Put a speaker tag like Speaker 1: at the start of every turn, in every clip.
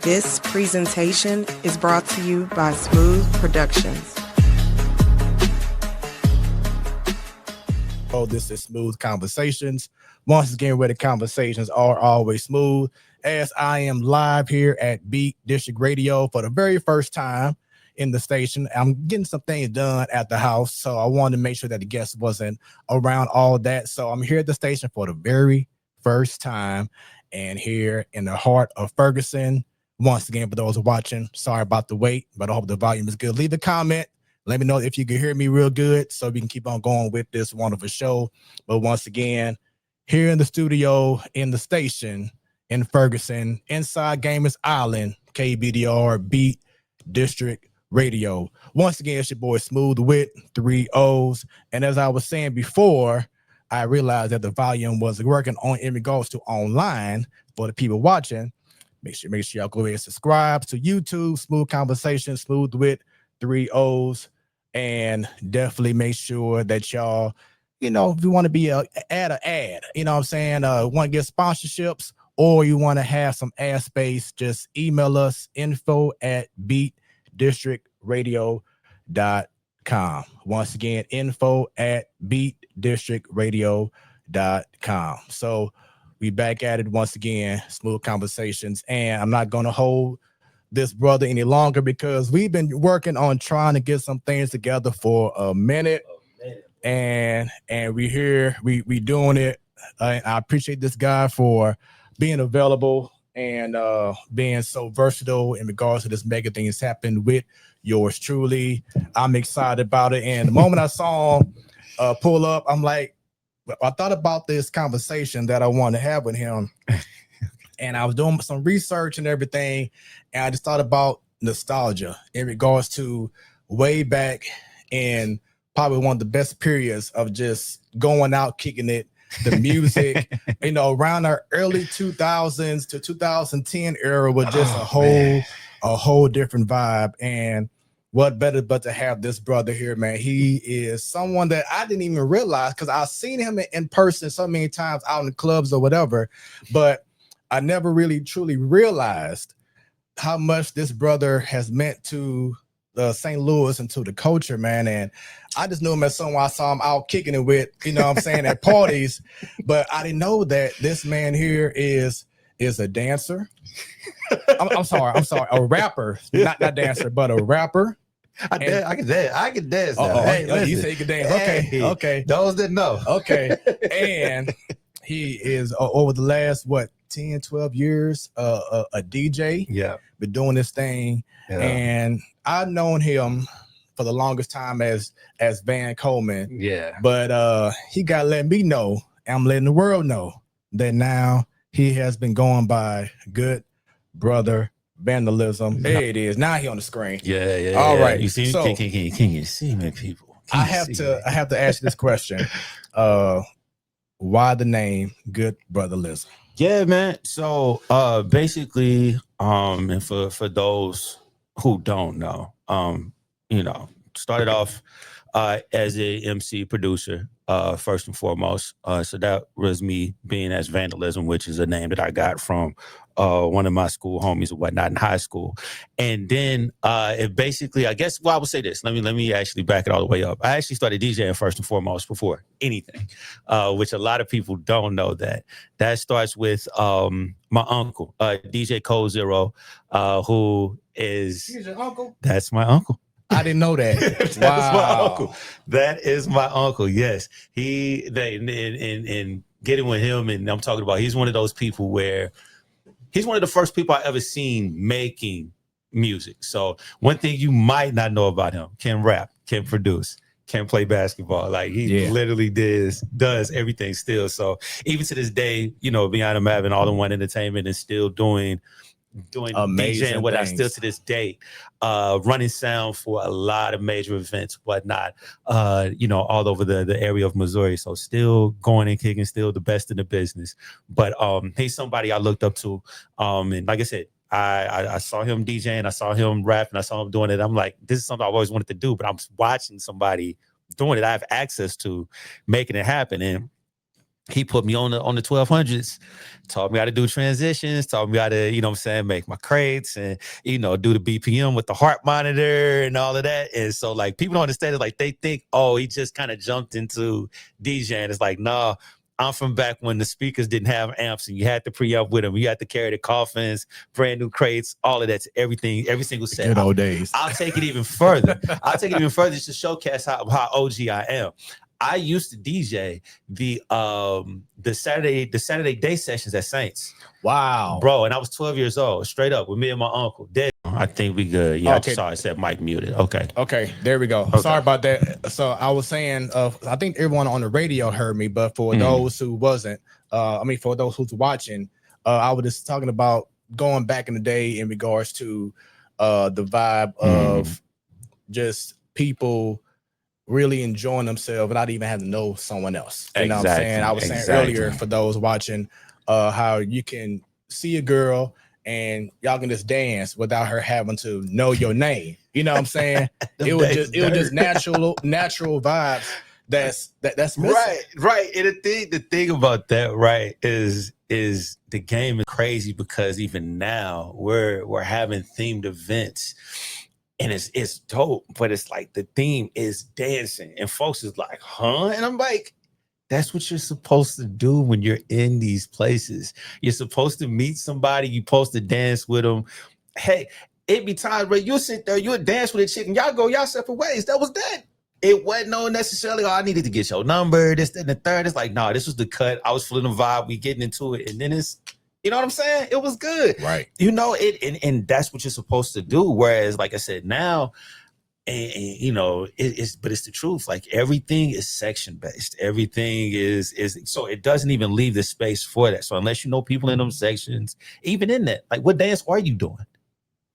Speaker 1: This presentation is brought to you by Smoooth Productions.
Speaker 2: Oh, this is Smoooth Conversations. Once again, where the conversations are always smooth, as I am live here at Beat District Radio for the very first time in the station. I'm getting some things done at the house, so I wanted to make sure that the guest wasn't around all that. So I'm here at the station for the very first time, and here in the heart of Ferguson. Once again, for those watching, sorry about the wait, but I hope the volume is good. Leave a comment. Let me know if you can hear me real good so we can keep on going with this wonderful show. But once again, here in the studio, in the station, in Ferguson, inside Gamers Island, KBDR, Beat District Radio. Once again, it's your boy Smoooth with 3 O's. And as I was saying before, I realized that the volume was working on in regards to online for the people watching. Make sure y'all go ahead and subscribe to YouTube, Smoooth Conversations, Smoooth with 3 O's, and definitely make sure that y'all, if you want to be an ad, you know what I'm saying, want to get sponsorships, or you want to have some ad space, just email us info@beatdistrictradio.com. Once again, info@beatdistrictradio.com. So we back at it once again, Smoooth Conversations, and I'm not going to hold this brother any longer because we've been working on trying to get some things together for a minute, and we here, we doing it. I appreciate this guy for being available and being so versatile in regards to this mega thing that's happened with yours truly. I'm excited about it, and the moment I saw him pull up, I'm like, I thought about this conversation that I want to have with him, and I was doing some research and everything, and I just thought about nostalgia in regards to way back in probably one of the best periods of just going out, kicking it, the music, around our early 2000s to 2010 era was just a whole different vibe. And what better but to have this brother here, man. He is someone that I didn't even realize, because I've seen him in person so many times out in the clubs or whatever, but I never really truly realized how much this brother has meant to St. Louis and to the culture, man. And I just knew him as someone I saw him out kicking it with, at parties, but I didn't know that this man here is a dancer. I'm sorry, a rapper, not dancer, but a rapper.
Speaker 3: I can dance.
Speaker 2: Hey, you say you can dance. Okay.
Speaker 3: Those that know.
Speaker 2: Okay. And he is over the last 10, 12 years a DJ.
Speaker 3: Yeah.
Speaker 2: Been doing this thing. Yeah. And I've known him for the longest time as Van Coleman.
Speaker 3: Yeah.
Speaker 2: But he got to let me know, I'm letting the world know that now he has been going by Good Brother Vandalism. There it is. Now he on the screen.
Speaker 3: Yeah.
Speaker 2: All right.
Speaker 3: You see,
Speaker 2: so,
Speaker 3: can you see me, people?
Speaker 2: I have to ask you this question. Why the name Good Brotherlyzm?
Speaker 3: Yeah, man. So basically, and for those who don't know, started off as a MC producer, first and foremost. So that was me being as Vandalism, which is a name that I got from one of my school homies or whatnot in high school. And then it basically, I guess, I would say this. Let me actually back it all the way up. I actually started DJing first and foremost before anything, which a lot of people don't know that. That starts with my uncle, DJ Code Zero, who is...
Speaker 2: He's your uncle?
Speaker 3: That's my uncle.
Speaker 2: I didn't know that.
Speaker 3: That's my uncle. That is my uncle. Yes. And getting with him, and I'm talking about, he's one of those people where he's one of the first people I ever seen making music. So one thing you might not know about him: can rap, can produce, can play basketball. Like he literally does everything still. So even to this day, beyond him having All in One Entertainment and still doing
Speaker 2: amazing
Speaker 3: DJing, what I still to this day, running sound for a lot of major events, whatnot, all over the area of Missouri. So still going and kicking, still the best in the business. But he's somebody I looked up to. And like I said, I saw him DJing, I saw him rapping, I saw him doing it. I'm like, this is something I've always wanted to do, but I'm watching somebody doing it. I have access to making it happen. And he put me on the 1200s, taught me how to do transitions, taught me how to, you know what I'm saying, make my crates and, you know, do the BPM with the heart monitor and all of that. And so like people don't understand it. Like they think, oh, he just kind of jumped into DJing. It's like, nah, I'm from back when the speakers didn't have amps and you had to pre-up with them. You had to carry the coffins, brand new crates, all of that, everything, every single set.
Speaker 2: Good old days.
Speaker 3: I'll take it even further. I'll take it even further just to showcase how OG I am. I used to DJ the Saturday day sessions at Saints.
Speaker 2: Wow,
Speaker 3: bro, and I was 12 years old, straight up with me and my uncle. I think we good. Yeah, okay. Sorry, I said mic muted. Okay,
Speaker 2: there we go. Okay. Sorry about that. So I was saying, I think everyone on the radio heard me, but for those who wasn't, for those who's watching, I was just talking about going back in the day in regards to the vibe of just people really enjoying themselves without even having to know someone else. You know what I'm saying? I was saying earlier for those watching how you can see a girl and y'all can just dance without her having to know your name. You know what I'm saying? it was just natural vibes that's missing.
Speaker 3: Right. And the thing about that, right, is the game is crazy because even now we're having themed events. And it's dope, but it's like the theme is dancing, and folks is like, huh? And I'm like, that's what you're supposed to do when you're in these places. You're supposed to meet somebody, you're supposed to dance with them. Hey, it be times where you'll sit there, you'll dance with a chick, and y'all go y'all separate ways. That was that. It wasn't no necessarily, I needed to get your number, this, that, and the third. It's like, no, this was the cut. I was feeling the vibe. We getting into it, and then it's, you know what I'm saying? It was good.
Speaker 2: Right.
Speaker 3: You know, and that's what you're supposed to do. Whereas, like I said, now, and you know, it's the truth. Like everything is section based. Everything is so it doesn't even leave the space for that. So unless you know people in those sections, even in that, like what dance are you doing?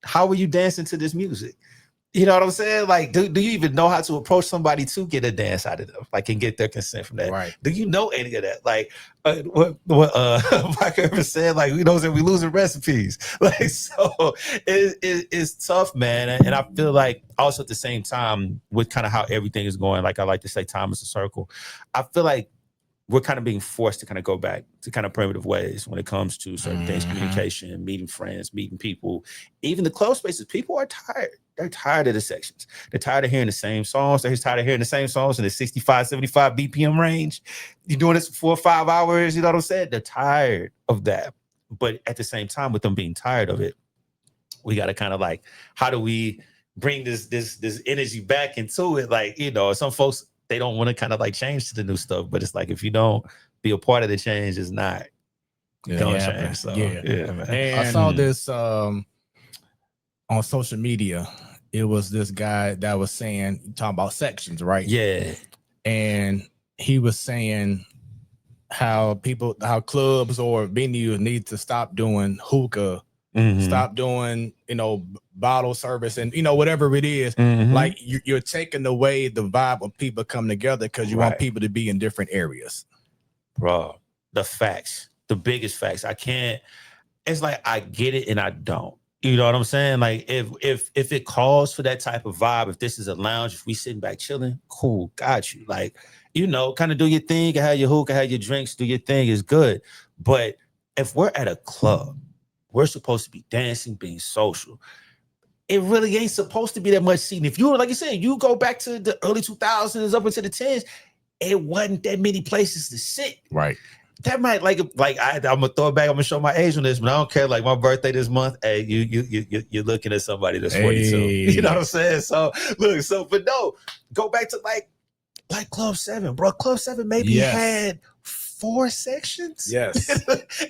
Speaker 3: How are you dancing to this music? You know what I'm saying? Like, do you even know how to approach somebody to get a dance out of them? Like, and get their consent from that?
Speaker 2: Right.
Speaker 3: Do you know any of that? Like, what Mike ever said? Like, we know that we losing recipes. Like, so it's tough, man. And I feel like also at the same time with kind of how everything is going, like I like to say, time is a circle. I feel like we're kind of being forced to kind of go back to kind of primitive ways when it comes to certain things, communication, meeting friends, meeting people, even the close spaces. People are tired. They're tired of the sections. They're tired of hearing the same songs. They're tired of hearing the same songs in the 65, 75 BPM range. You're doing this for 4 or 5 hours. You know what I'm saying? They're tired of that. But at the same time, with them being tired of it, we got to kind of like, how do we bring this energy back into it? Like, you know, some folks, they don't want to kind of like change to the new stuff, but it's like, if you don't be a part of the change, it's not gonna change. So, yeah, man.
Speaker 2: And I saw this on social media. It was this guy that was saying, talking about sections, right?
Speaker 3: Yeah.
Speaker 2: And he was saying how clubs or venues need to stop doing hookah, stop doing, you know, bottle service and, you know, whatever it is. Like you're taking away the vibe of people coming together because you want people to be in different areas.
Speaker 3: Bro, the facts, the biggest facts. It's like, I get it and I don't. You know what I'm saying? Like if it calls for that type of vibe, if this is a lounge, if we sitting back chilling, cool, got you. Like, you know, kind of do your thing, have your hookah, have your drinks, do your thing is good. But if we're at a club, we're supposed to be dancing, being social. It really ain't supposed to be that much seating. If you, like you said, you go back to the early 2000s up into the 10s, it wasn't that many places to sit.
Speaker 2: Right.
Speaker 3: That might I'm gonna throw it back. I'm gonna show my age on this, but I don't care. Like my birthday this month, hey, you're looking at somebody that's 42. You know what I'm saying? So look, but no, go back to like Club 7, bro. Club 7 maybe had 4 sections.
Speaker 2: Yes.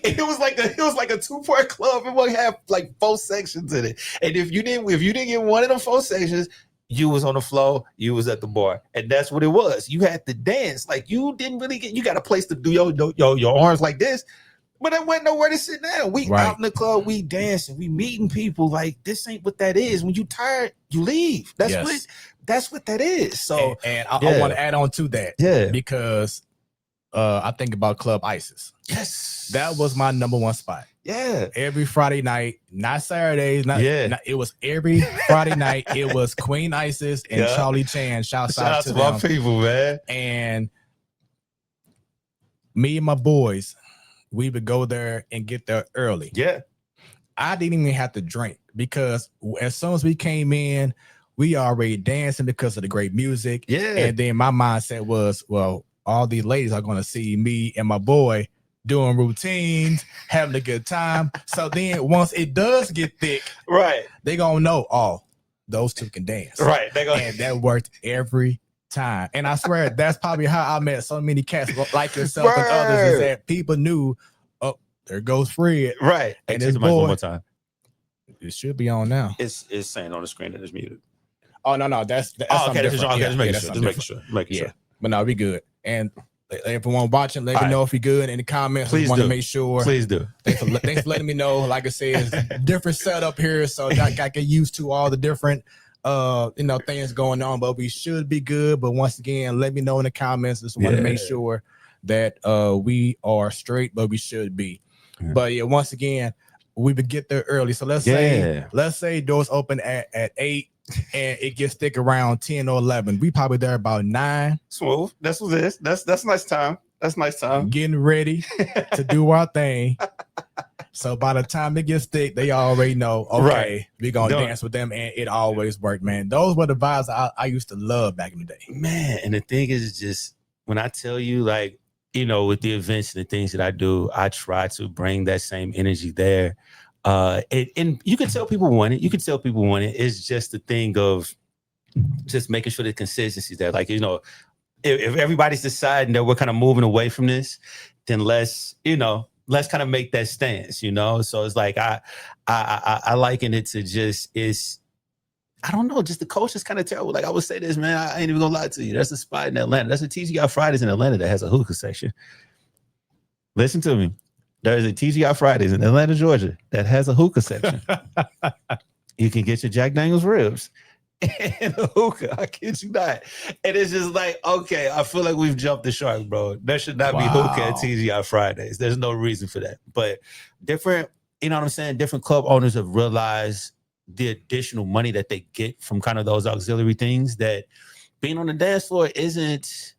Speaker 3: It was like a 2-part club. It would have like 4 sections in it. And if you didn't get one of them 4 sections, you was on the floor, you was at the bar, and that's what it was. You had to dance. Like you didn't really you got a place to do your arms like this, but there wasn't nowhere to sit down. We out in the club, we dancing, we meeting people. Like this ain't what that is. When you tired, you leave. That's what that is. So
Speaker 2: and I want to add on to that, because I think about Club ISIS.
Speaker 3: Yes,
Speaker 2: that was my #1 spot.
Speaker 3: Yeah,
Speaker 2: every Friday night, not Saturdays. It was every Friday night. It was Queen Isis and Charlie Chan. Shout out to
Speaker 3: my people, man.
Speaker 2: And me and my boys, we would go there and get there early.
Speaker 3: Yeah.
Speaker 2: I didn't even have to drink because as soon as we came in, we already dancing because of the great music.
Speaker 3: Yeah.
Speaker 2: And then my mindset was, well, all these ladies are going to see me and my boy doing routines, having a good time. So then once it does get thick,
Speaker 3: right,
Speaker 2: they going to know, oh, those two can dance.
Speaker 3: Right.
Speaker 2: And that worked every time. And I swear that's probably how I met so many cats like yourself and others, is that people knew, oh, there goes Fred.
Speaker 3: Right.
Speaker 2: And
Speaker 3: his boy, one more time.
Speaker 2: It should be on now.
Speaker 3: It's saying on the screen that it's muted.
Speaker 2: Oh, no, that's
Speaker 3: okay,
Speaker 2: different.
Speaker 3: Just making sure.
Speaker 2: But no, we good. And everyone watching, let me know if you're good in the comments.
Speaker 3: Please
Speaker 2: want to make sure.
Speaker 3: Please do.
Speaker 2: Thanks for letting me know. Like I said, it's different setup here, so I get used to all the different things going on. But we should be good. But once again, let me know in the comments. Just want to make sure that we are straight, but we should be. Yeah. But yeah, once again, we would get there early. So let's say doors open at 8. And it gets thick around 10 or 11. We probably there about 9.
Speaker 3: Smooth. That's what it is. That's nice time. That's nice time.
Speaker 2: Getting ready to do our thing. So by the time it gets thick, they already know, okay, we're going to dance with them. And it always worked, man. Those were the vibes I used to love back in the day.
Speaker 3: Man, and the thing is just, when I tell you, like, with the events and the things that I do, I try to bring that same energy there. And you can tell people want it. It's just the thing of just making sure the consistency is there. Like, if everybody's deciding that we're kind of moving away from this, then let's kind of make that stance, So it's like I liken it to I don't know, just the culture is kind of terrible. Like, I would say this, man, I ain't even gonna lie to you. There's a spot in Atlanta. That's a TGI Fridays in Atlanta that has a hookah section. Listen to me. There's a TGI Fridays in Atlanta, Georgia that has a hookah section. You can get your Jack Daniels ribs and a hookah. I kid you not. And it's just like, okay, I feel like we've jumped the shark, bro. There should not be hookah at TGI Fridays. There's no reason for that. But different, different club owners have realized the additional money that they get from kind of those auxiliary things, that being on the dance floor isn't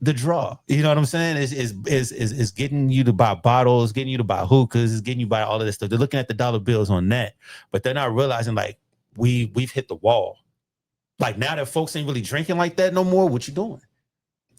Speaker 3: the draw. You know what I'm saying? Is getting you to buy bottles, getting you to buy hookahs, is getting you to buy all of this stuff. They're looking at the dollar bills on that, but they're not realizing, like, we've hit the wall. Like, now that folks ain't really drinking like that no more, what you doing?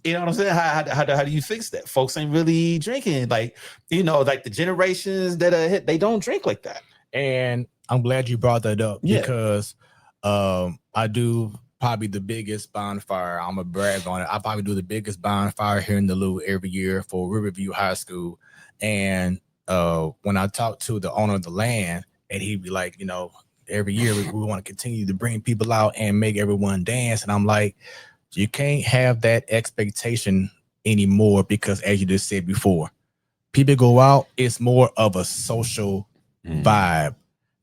Speaker 3: You know what I'm saying? How do you fix that? Folks ain't really drinking. Like, like the generations that are hit, they don't drink like that.
Speaker 2: And I'm glad you brought that up because I do probably the biggest bonfire. I'm a brag on it. I probably do the biggest bonfire here in the Lou every year for Riverview High School. And when I talk to the owner of the land, and he'd be like, every year we want to continue to bring people out and make everyone dance. And I'm like, you can't have that expectation anymore, because as you just said before, people go out, it's more of a social vibe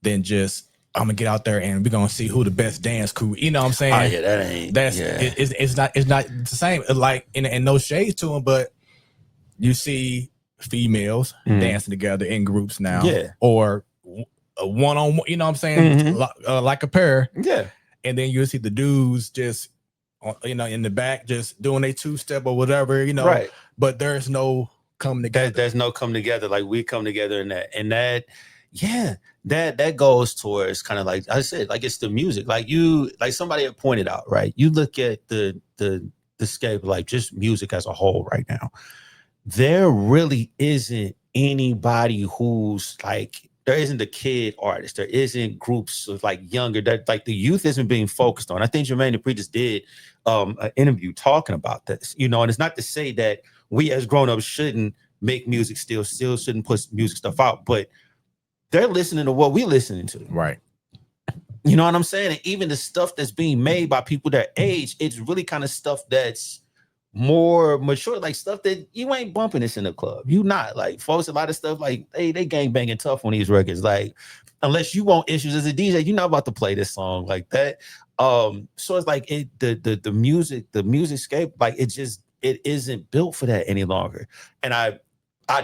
Speaker 2: than just, I'm gonna get out there and we're gonna see who the best dance crew. You know what I'm saying?
Speaker 3: Oh, yeah, that ain't.
Speaker 2: It's not the same. Like, and no shade to them, but you see females dancing together in groups now, or a one-on-one. You know what I'm saying? Like a pair, And then you see the dudes just, in the back, just doing a 2-step or whatever, Right. But there's no coming together.
Speaker 3: There's no come together. Like, we come together in that. Yeah, that goes towards kind of, like I said, like, it's the music. Like somebody had pointed out, right? You look at the scape, like, just music as a whole right now. There really isn't anybody who's like, there isn't a kid artist. There isn't groups of, like, younger, that, like, the youth isn't being focused on. I think Jermaine Dupri just did an interview talking about this, and it's not to say that we as grown-ups shouldn't make music, still shouldn't put music stuff out, but they're listening to what we're listening to.
Speaker 2: Right.
Speaker 3: You know what I'm saying? And even the stuff that's being made by people their age, it's really kind of stuff that's more mature, like stuff that you ain't bumping this in the club. You not, like, folks, a lot of stuff, like, they gang banging tough on these records. Like, unless you want issues as a DJ, you're not about to play this song like that. So it's like the music scape, like, it isn't built for that any longer. And I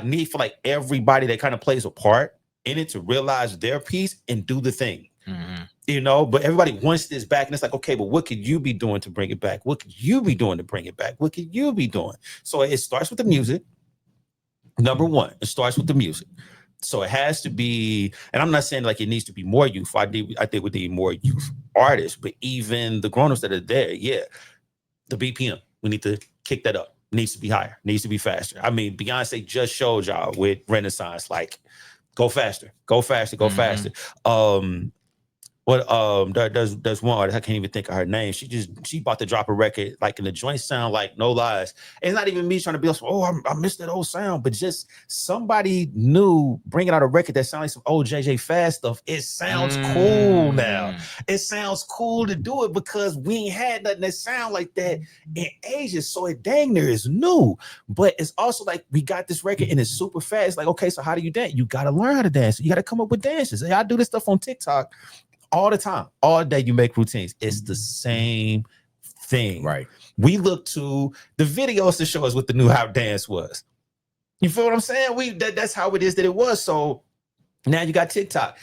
Speaker 3: need for, like, everybody that kind of plays a part in it to realize their piece and do the thing. But everybody wants this back, and it's like, okay, but what could you be doing to bring it back? What could you be doing to bring it back? What could you be doing? So it starts with the music, Number one, it starts with the music. So it has to be, and I'm not saying like it needs to be more youth. I think we need more youth artists, but even the grown-ups that are there, yeah, the BPM, we need to kick that up. It needs to be higher, needs to be faster. I mean, Beyonce just showed y'all with Renaissance, like, go faster, go faster, go faster. There's one artist, I can't even think of her name. She about to drop a record, like, and the joint sound like, no lies. It's not even me trying to be like, oh, I missed that old sound, but just somebody new bringing out a record that sounds like some old JJ Fast stuff. It sounds cool now. It sounds cool to do it because we ain't had nothing that sound like that in ages. So it dang near is new, but it's also like we got this record and it's super fast. Like, okay, so how do you dance? You got to learn how to dance. You got to come up with dances. I do this stuff on TikTok all the time, all day. You make routines. It's the same thing,
Speaker 2: right?
Speaker 3: We look to the videos to show us what the new how dance was. You feel what I'm saying? That's how it is that it was. So now you got TikTok.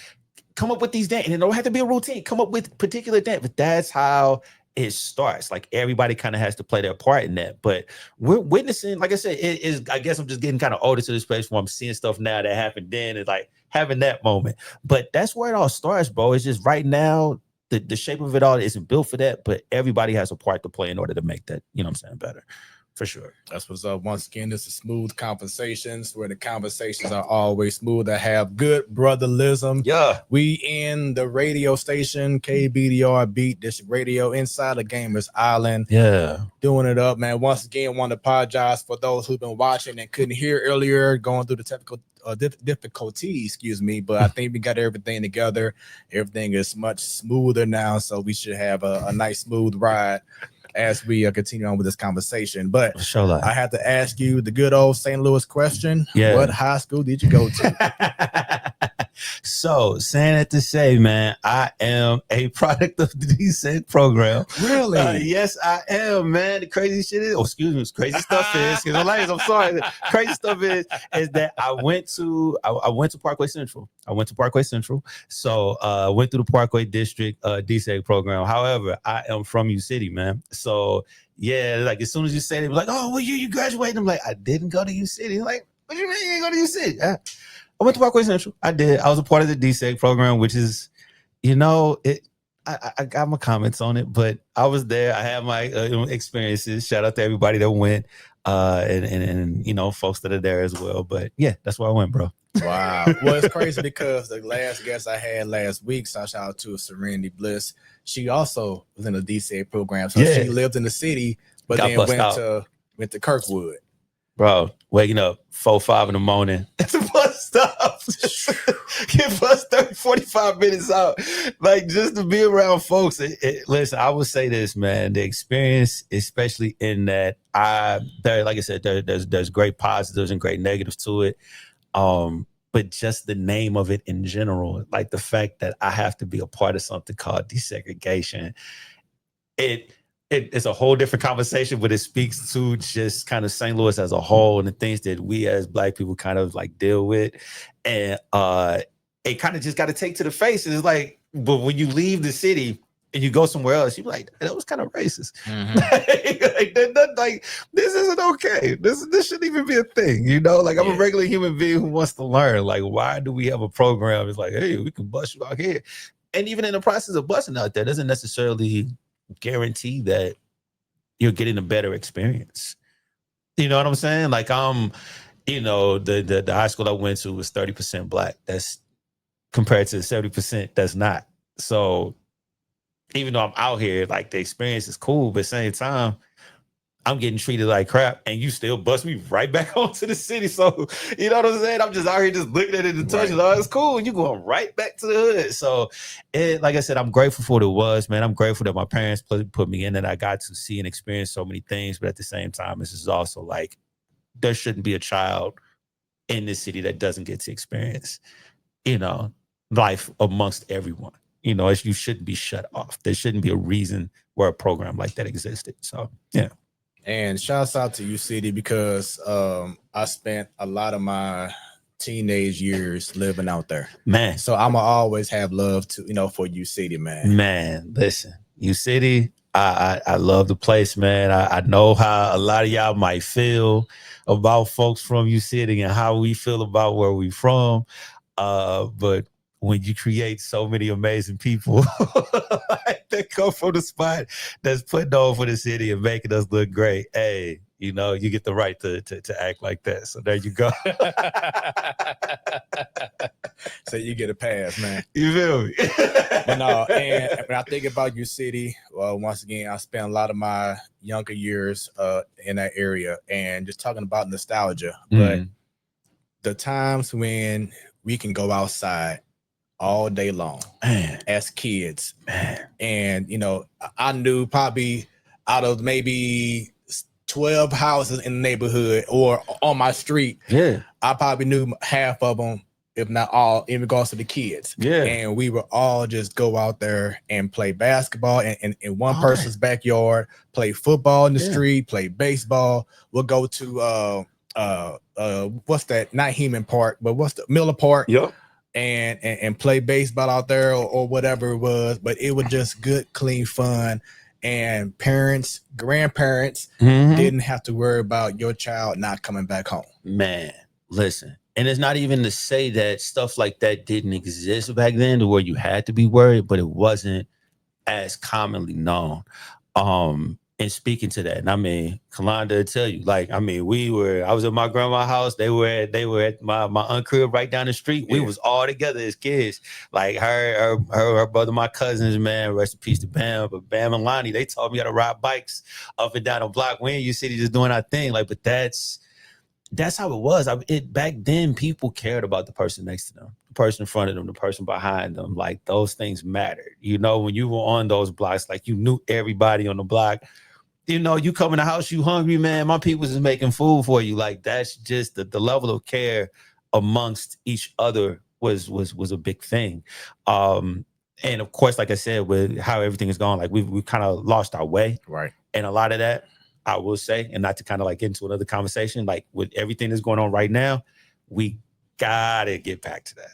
Speaker 3: Come up with these dance, and it don't have to be a routine. Come up with particular dance, but that's how it starts. Like, everybody kind of has to play their part in that. But we're witnessing, like I said, it is. I guess I'm just getting kind of older to this place where I'm seeing stuff now that happened then, and like having that moment. But that's where it all starts, bro. It's just right now, the shape of it all isn't built for that, but everybody has a part to play in order to make that, you know what I'm saying, better. For sure.
Speaker 2: That's what's up. Once again, this is Smoooth Conversations, where the conversations are always smooth. I have good brotherlyzm.
Speaker 3: Yeah.
Speaker 2: We in the radio station, KBDR Beat District Radio, inside the Gamers Island.
Speaker 3: Yeah.
Speaker 2: Doing it up, man. Once again, want to apologize for those who've been watching and couldn't hear earlier, going through the technical difficulty, excuse me, but I think we got everything together. Everything is much smoother now, so we should have a nice smooth ride as we continue on with this conversation. But I have to ask you the good old St. Louis question.
Speaker 3: Yeah.
Speaker 2: What high school did you go to?
Speaker 3: So, saying it to say, man, I am a product of the DJing program.
Speaker 2: Really?
Speaker 3: Yes, I am, man. The crazy shit is, crazy stuff is, I'm sorry. The crazy stuff is that I went to Parkway Central. So I went through the Parkway District DJing program. However, I am from U-City, man. So yeah, like as soon as you say it, they're like, oh, well, you graduated. I'm like, I didn't go to U-City. Like, what do you mean you didn't go to U-City? I went to Parkway Central. I did. I was a part of the DSEG program, which is, I got my comments on it, but I was there. I had my experiences. Shout out to everybody that went, and folks that are there as well. But yeah, that's where I went, bro.
Speaker 2: Wow. Well, it's crazy because the last guest I had last week, so shout out to Serenity Bliss. She also was in the DSEG program, so she lived in the city, but then went to Kirkwood.
Speaker 3: Bro, waking up 4-5 in the morning at the bus stop. Get bus 30-45 minutes out. Like, just to be around folks. Listen, I would say this, man. The experience, especially in that like I said, there's great positives and great negatives to it. But just the name of it in general, like the fact that I have to be a part of something called desegregation, it's a whole different conversation, but it speaks to just kind of St. Louis as a whole and the things that we as Black people kind of like deal with. And it kind of just got to take to the face. And it's like, but when you leave the city and you go somewhere else, you're like, that was kind of racist. Like, this isn't okay. This shouldn't even be a thing, Like, I'm a regular human being who wants to learn. Like, why do we have a program? It's like, hey, we can bust you out here. And even in the process of busting out there, doesn't necessarily guarantee that you're getting a better experience. You know what I'm saying? Like, the high school I went to was 30% Black. That's compared to 70% that's not. So even though I'm out here, like, the experience is cool, but at the same time, I'm getting treated like crap, and you still bust me right back onto the city. So, you know what I'm saying? I'm just out here just looking at it and touching. Right. Oh, it's cool. And you going right back to the hood. So, like I said, I'm grateful for what it was, man. I'm grateful that my parents put me in and I got to see and experience so many things. But at the same time, this is also like, there shouldn't be a child in this city that doesn't get to experience, life amongst everyone. You shouldn't be shut off. There shouldn't be a reason where a program like that existed. So, yeah.
Speaker 2: And shouts out to U-City because I spent a lot of my teenage years living out there,
Speaker 3: man.
Speaker 2: So I'ma always have love to for U-City, man.
Speaker 3: Man, listen, U-City, I love the place, man. I know how a lot of y'all might feel about folks from you city and how we feel about where we from. But when you create so many amazing people that come from the spot that's putting on for the city and making us look great, hey, you know, you get the right to act like that. So there you go.
Speaker 2: So you get a pass, man.
Speaker 3: You feel me?
Speaker 2: But no, and when I think about your city, well, once again, I spent a lot of my younger years in that area, and just talking about nostalgia. But the times when we can go outside all day long, man, as kids, man, and you know, I knew probably out of maybe 12 houses in the neighborhood or on my street, yeah, I probably knew half of them, if not all, in regards to the kids. Yeah. And we would all just go out there and play basketball in one person's backyard, play football in the street, play baseball. We'll go to what's that? Not Heman Park, but what's the Miller Park? Yep. And play baseball out there or whatever it was. But it was just good, clean fun. And parents, grandparents didn't have to worry about your child not coming back home. Man, listen. And it's not even to say that stuff like that didn't exist back then to where you had to be worried, but it wasn't as commonly known. And speaking to that, and I mean, Kalanda will tell you, like, I mean, I was at my grandma's house. They were at my uncle right down the street. We was all together as kids. Like her brother, my cousins, man, rest in peace to Bam. But Bam and Lonnie, they taught me how to ride bikes up and down the block. We in your city just doing our thing. Like, but that's how it was. Back then, people cared about the person next to them, the person in front of them, the person behind them. Like, those things mattered. You know, when you were on those blocks, like, you knew everybody on the block. You know, you come in the house, you hungry, man, my people is making food for you. Like, that's just the level of care amongst each other was a big thing. And of course, like I said, with how everything is going, like, we kind of lost our way. Right. And a lot of that, I will say, and not to kind of like get into another conversation, like with everything that's going on right now, we gotta get back to that.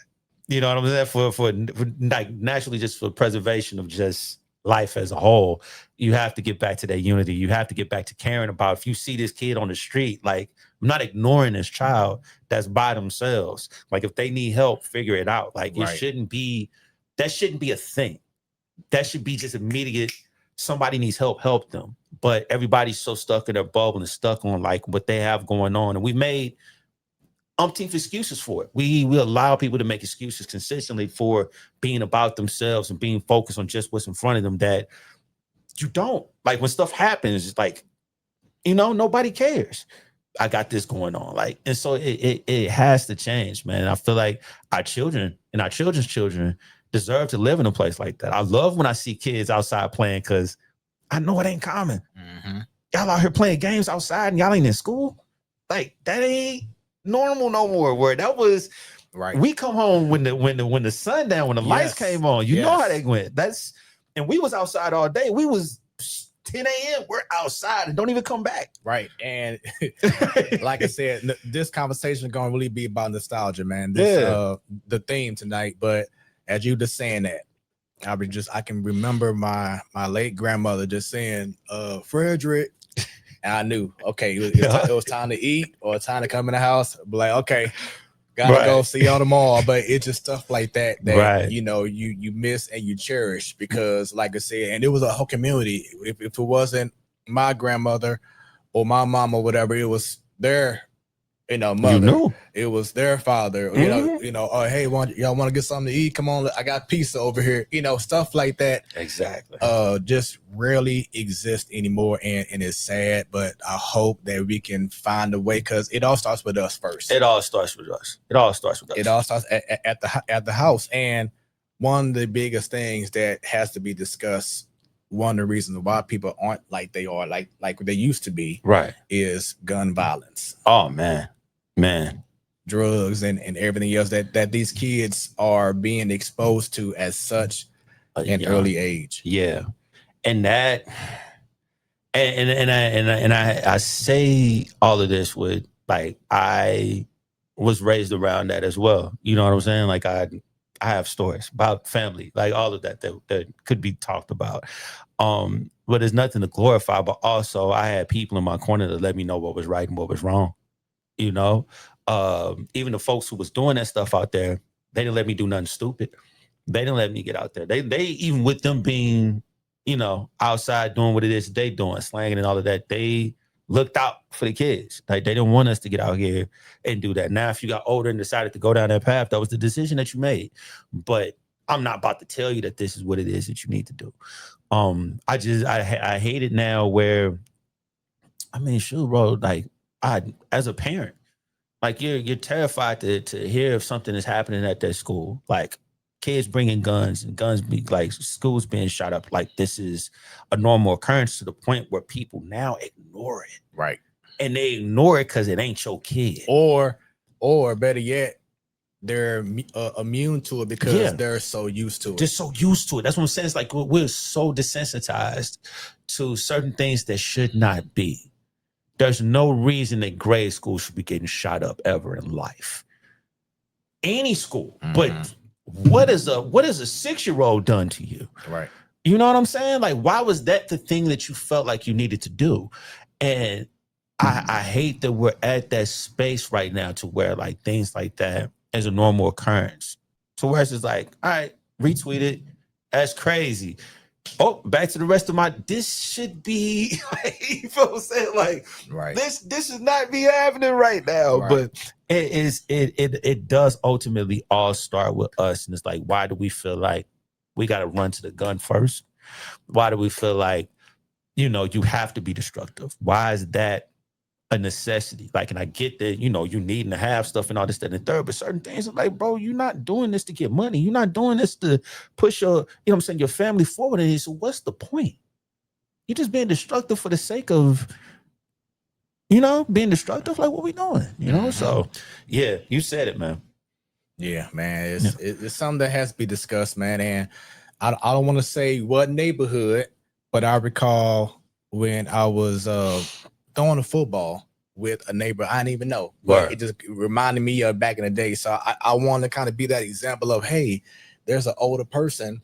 Speaker 2: You know what I'm saying? For like naturally, just for preservation of just life as a whole, you have to get back to that unity. You have to get back to caring about, if you see this kid on the street, like, I'm not ignoring this child that's by themselves. Like, if they need help, figure it out. Like, it shouldn't be a thing. That should be just immediate. Somebody needs help them. But everybody's so stuck in their bubble and stuck on like what they have going on. And we made umpteenth excuses for it. We allow people to make excuses consistently for being about themselves and being focused on just what's in front of them, that you don't. Like, when stuff happens, it's like, you know, nobody cares. I got this going on. Like, and so it has to change, man. I feel like our children and our children's children deserve to live in a place like that. I love when I see kids outside playing, because I know it ain't common. Y'all out here playing games outside and y'all ain't in school. Like, that ain't normal no more. Where that was right. We come home when the sun down, when the lights came on. You know how they went. And we was outside all day. We was 10 a.m. We're outside and don't even come back. Right. And like I said, this conversation is going to really be about nostalgia, man. This the theme tonight. But as you just saying that, I can remember my late grandmother just saying, Frederick. And I knew, okay, it was time to eat or time to come in the house. But like, okay, gotta go, see y'all tomorrow. But it's just stuff like that you know, you miss and you cherish, because like I said, and it was a whole community. If it wasn't my grandmother or my mom or whatever, it was their, you know, mother. You know. It was their father. You know, oh, hey, y'all want to get something to eat? Come on, I got pizza over here. You know, stuff like that. Exactly. Just rarely exist anymore, and it's sad. But I hope that we can find a way, because it all starts with us first. It all starts with us. It all starts at the house. And one of the biggest things that has to be discussed, one of the reasons why people aren't like they are, like they used to be, right, is gun violence. Oh man, drugs and everything else that these kids are being exposed to as such in early age. Yeah, and that, and I say all of this with, like, I was raised around that as well. You know what I'm saying? Like, I have stories about family, like all of that could be talked about.
Speaker 3: But there's nothing to glorify. But also, I had people in my corner to let me know what was right and what was wrong. You know, even the folks who was doing that stuff out there, they didn't let me do nothing stupid. They didn't let me get out there. They even with them being, you know, outside doing what it is they doing, slanging and all of that, they looked out for the kids. Like they didn't want us to get out here and do that. Now, if you got older and decided to go down that path, that was the decision that you made. But I'm not about to tell you that this is what it is that you need to do. I hate it now where, I mean, shoot, bro, like as a parent, like you're terrified to hear if something is happening at that school, like kids bringing guns and guns be like schools being shot up. Like this is a normal occurrence to the point where people now ignore it.
Speaker 2: Right.
Speaker 3: And they ignore it because it ain't your kid.
Speaker 2: Or better yet, they're immune to it because they're so used to it.
Speaker 3: They're so used to it. That's what I'm saying. It's like we're so desensitized to certain things that should not be. There's no reason that grade school should be getting shot up ever in life. Any school. Mm-hmm. But what is a 6-year-old done to you?
Speaker 2: Right.
Speaker 3: You know what I'm saying? Like, why was that the thing that you felt like you needed to do? And I hate that we're at that space right now to where like things like that is a normal occurrence. So where it's just like, all right, retweet it. That's crazy. Oh, back to the rest of this should be like, you feel what I'm saying? Like,
Speaker 2: right.
Speaker 3: This should not be happening right now. Right. But it does ultimately all start with us. And it's like, why do we feel like we got to run to the gun first? Why do we feel like, you know, you have to be destructive? Why is that a necessity? Like, and I get that, you know, you needing to have stuff and all this, that, and the third, but certain things are like, bro, you're not doing this to get money. You're not doing this to push your, you know what I'm saying, your family forward. And so what's the point? You're just being destructive for the sake of, you know, being destructive. Like, what we doing? You know? So yeah, you said it, man.
Speaker 2: Yeah, man. It's something that has to be discussed, man. And I don't want to say what neighborhood, but I recall when I was throwing a football with a neighbor I didn't even know. But it just reminded me of back in the day. So I want to kind of be that example of, hey, there's an older person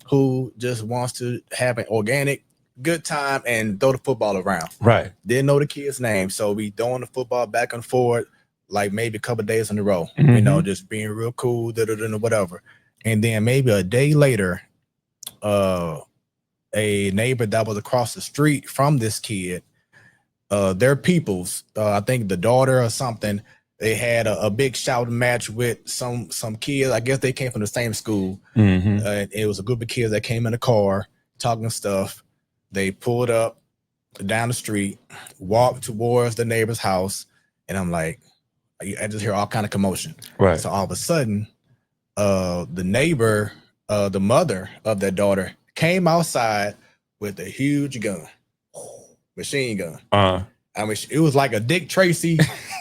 Speaker 2: who just wants to have an organic good time and throw the football around.
Speaker 3: Right.
Speaker 2: Didn't know the kid's name. So we throwing the football back and forth, like maybe a couple of days in a row, you know, just being real cool, whatever. And then maybe a day later, a neighbor that was across the street from this kid, their peoples, I think the daughter or something, they had a big shouting match with some kids. I guess they came from the same school. It was a group of kids that came in a car talking stuff. They pulled up down the street, walked towards the neighbor's house, and I'm like, I just hear all kind of commotion.
Speaker 3: Right.
Speaker 2: So all of a sudden, the neighbor, the mother of that daughter, came outside with a huge gun, machine gun. I mean, it was like a Dick Tracy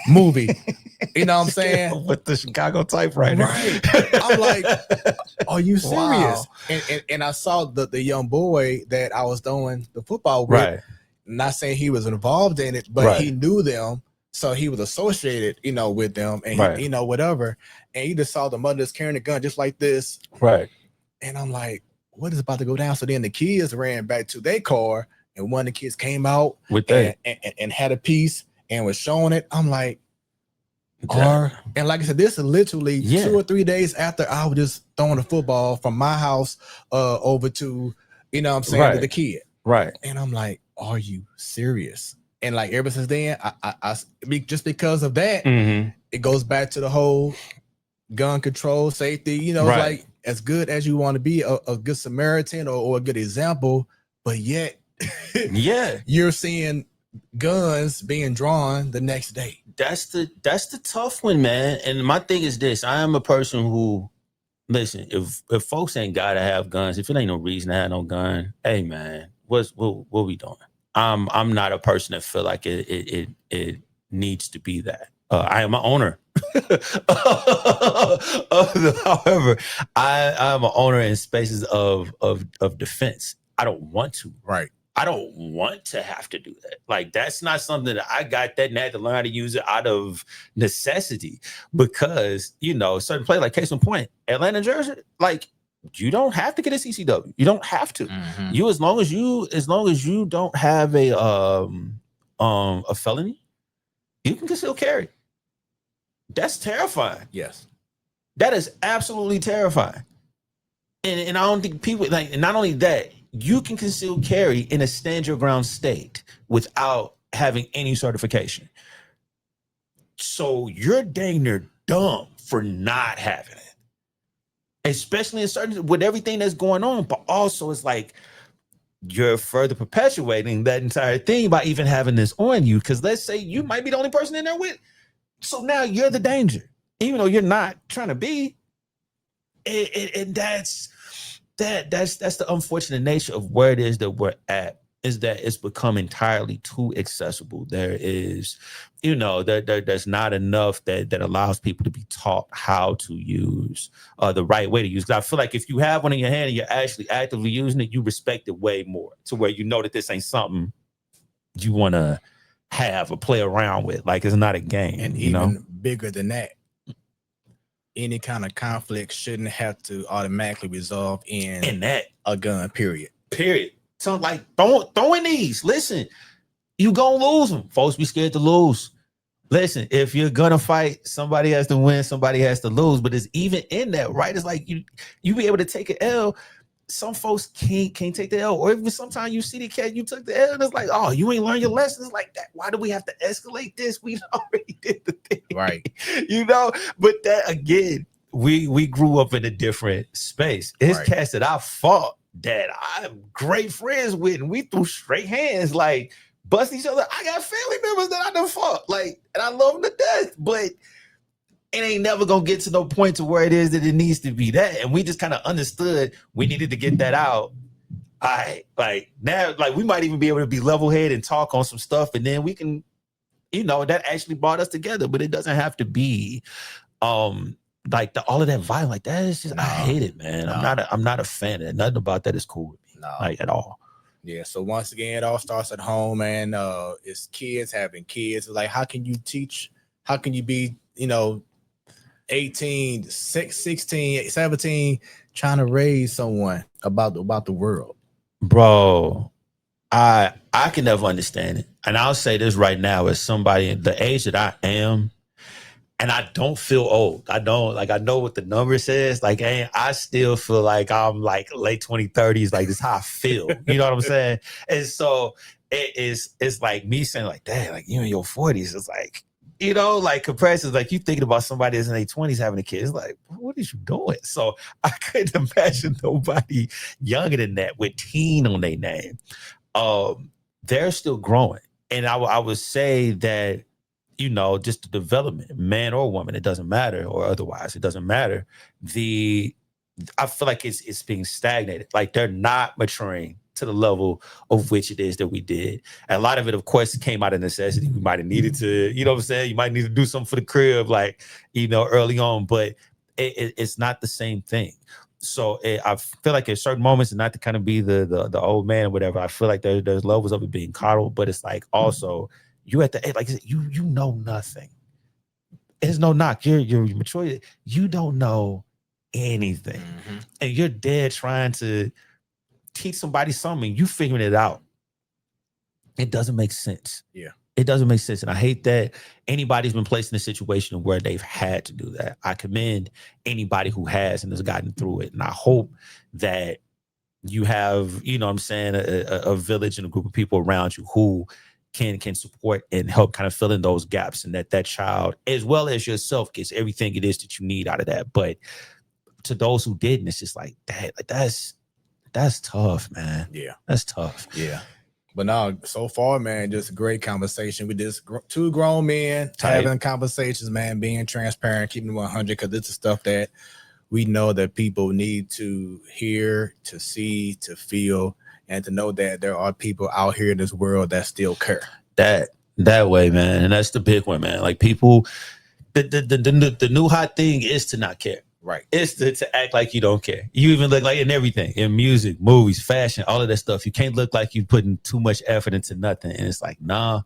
Speaker 2: movie. You know what I'm saying?
Speaker 3: With the Chicago typewriter.
Speaker 2: Right. I'm like, are you serious? Wow. And I saw the young boy that I was doing the football with. Right. Not saying he was involved in it, but he knew them. So he was associated, you know, with them and, he, you know, whatever. And you just saw the mother just carrying a gun just like this.
Speaker 3: Right.
Speaker 2: And I'm like, what is about to go down? So then the kids ran back to their car and one of the kids came out with that and had a piece and was showing it. I'm like, and like I said, this is literally 2 or 3 days after I was just throwing the football from my house over to, you know what I'm saying, to the kid.
Speaker 3: Right.
Speaker 2: And I'm like, are you serious? And like ever since then, I just because of that, it goes back to the whole gun control, safety, you know, like as good as you want to be a good Samaritan or a good example, but yet you're seeing guns being drawn the next day.
Speaker 3: That's the tough one, man. And my thing is this: I am a person who, listen, if folks ain't gotta have guns, if it ain't no reason to have no gun, hey man, what we doing? I'm not a person that feel like it needs to be that. I am an owner. However, I'm an owner in spaces of defense. I don't want to.
Speaker 2: Right.
Speaker 3: I don't want to have to do that. Like, that's not something that I got that and I had to learn how to use it out of necessity because, you know, certain play, like case in point, Atlanta, Georgia, like You don't have to get a CCW. You don't have to.
Speaker 2: Mhm.
Speaker 3: You as long as you don't have a felony, you can still carry. That's terrifying.
Speaker 2: Yes.
Speaker 3: That is absolutely terrifying. And I don't think people like, and not only that, you can conceal carry in a stand your ground state without having any certification. So you're dang near dumb for not having it. Especially in certain with everything that's going on, but also it's like you're further perpetuating that entire thing by even having this on you. Because let's say you might be the only person in there with. So now you're the danger, even though you're not trying to be. And that's the unfortunate nature of where it is that we're at, is that it's become entirely too accessible. There is, there's not enough that allows people to be taught how to use the right way to use. Because I feel like if you have one in your hand and you're actually actively using it, you respect it way more, to where you know that this ain't something you want to have or play around with. Like, it's not a game.
Speaker 2: And even bigger than that, any kind of conflict shouldn't have to automatically resolve in
Speaker 3: that
Speaker 2: a gun, period.
Speaker 3: So like, throwing these, listen, you gonna lose them. Folks be scared to lose. Listen, if you're gonna fight, somebody has to win, somebody has to lose. But it's even in that, right? It's like you be able to take an L. Some folks can't take the L. Or even sometimes you see the cat, you took the L, and it's like, oh, you ain't learned your lessons like that. Why do we have to escalate this? We already did the thing.
Speaker 2: Right.
Speaker 3: But that again, we grew up in a different space. It's
Speaker 2: Right.
Speaker 3: cats that I fought that I'm great friends with, and we threw straight hands, like bust each other. I got family members that I done fought, like, and I love them to death, but it ain't never gonna get to no point to where it is that it needs to be that. And we just kind of understood we needed to get that out. Now, we might even be able to be level-headed and talk on some stuff, and then we can, that actually brought us together. But it doesn't have to be like all of that violence. Like, that is just, I hate it, man.
Speaker 2: No.
Speaker 3: I'm not a fan of it. Nothing about that is cool with me.
Speaker 2: No.
Speaker 3: Like, at all.
Speaker 2: Yeah. So once again, it all starts at home, and it's kids having kids. Like, how can you teach? How can you be, 18, 16, 17, trying to raise someone about the world?
Speaker 3: Bro, I can never understand it. And I'll say this right now, as somebody the age that I am, and I don't feel old. I don't, I know what the number says. Like, I still feel like I'm like late 20s, 30s. Like, this is how I feel. You know what I'm saying? And so it's like me saying, like, dang, like, you in your 40s. It's like, comparisons, like, you thinking about somebody that's in their 20s having a kid. It's like, what is you doing? So I couldn't imagine nobody younger than that with teen on their name. They're still growing. And I would say that, just the development, man or woman, it doesn't matter, or otherwise, it doesn't matter. I feel like it's being stagnated. Like, they're not maturing to the level of which it is that we did. And a lot of it, of course, came out of necessity. We might have needed to, you know what I'm saying? You might need to do something for the crib, like, early on, but it's not the same thing. So I feel like at certain moments, and not to kind of be the old man or whatever, I feel like there's levels of it being coddled, but it's like also you at the age, like you know nothing. There's no knock. You're mature. You don't know anything, and you're dead trying to teach somebody something. You figuring it out. It doesn't make sense.
Speaker 2: Yeah.
Speaker 3: It doesn't make sense. And I hate that anybody's been placed in a situation where they've had to do that. I commend anybody who has and has gotten through it. And I hope that you have, a village and a group of people around you who can support and help kind of fill in those gaps, and that child, as well as yourself, gets everything it is that you need out of that. But to those who didn't, it's just like, that's tough, man.
Speaker 2: Yeah.
Speaker 3: That's tough.
Speaker 2: Yeah. But no, so far, man, just a great conversation. We just two grown men having conversations, man, being transparent, keeping it 100, because this is stuff that we know that people need to hear, to see, to feel, and to know that there are people out here in this world that still care.
Speaker 3: That way, man. And that's the big one, man. Like, people, the new hot thing is to not care.
Speaker 2: Right.
Speaker 3: It's to act like you don't care. You even look like, in everything, in music, movies, fashion, all of that stuff. You can't look like you're putting too much effort into nothing. And it's like, nah,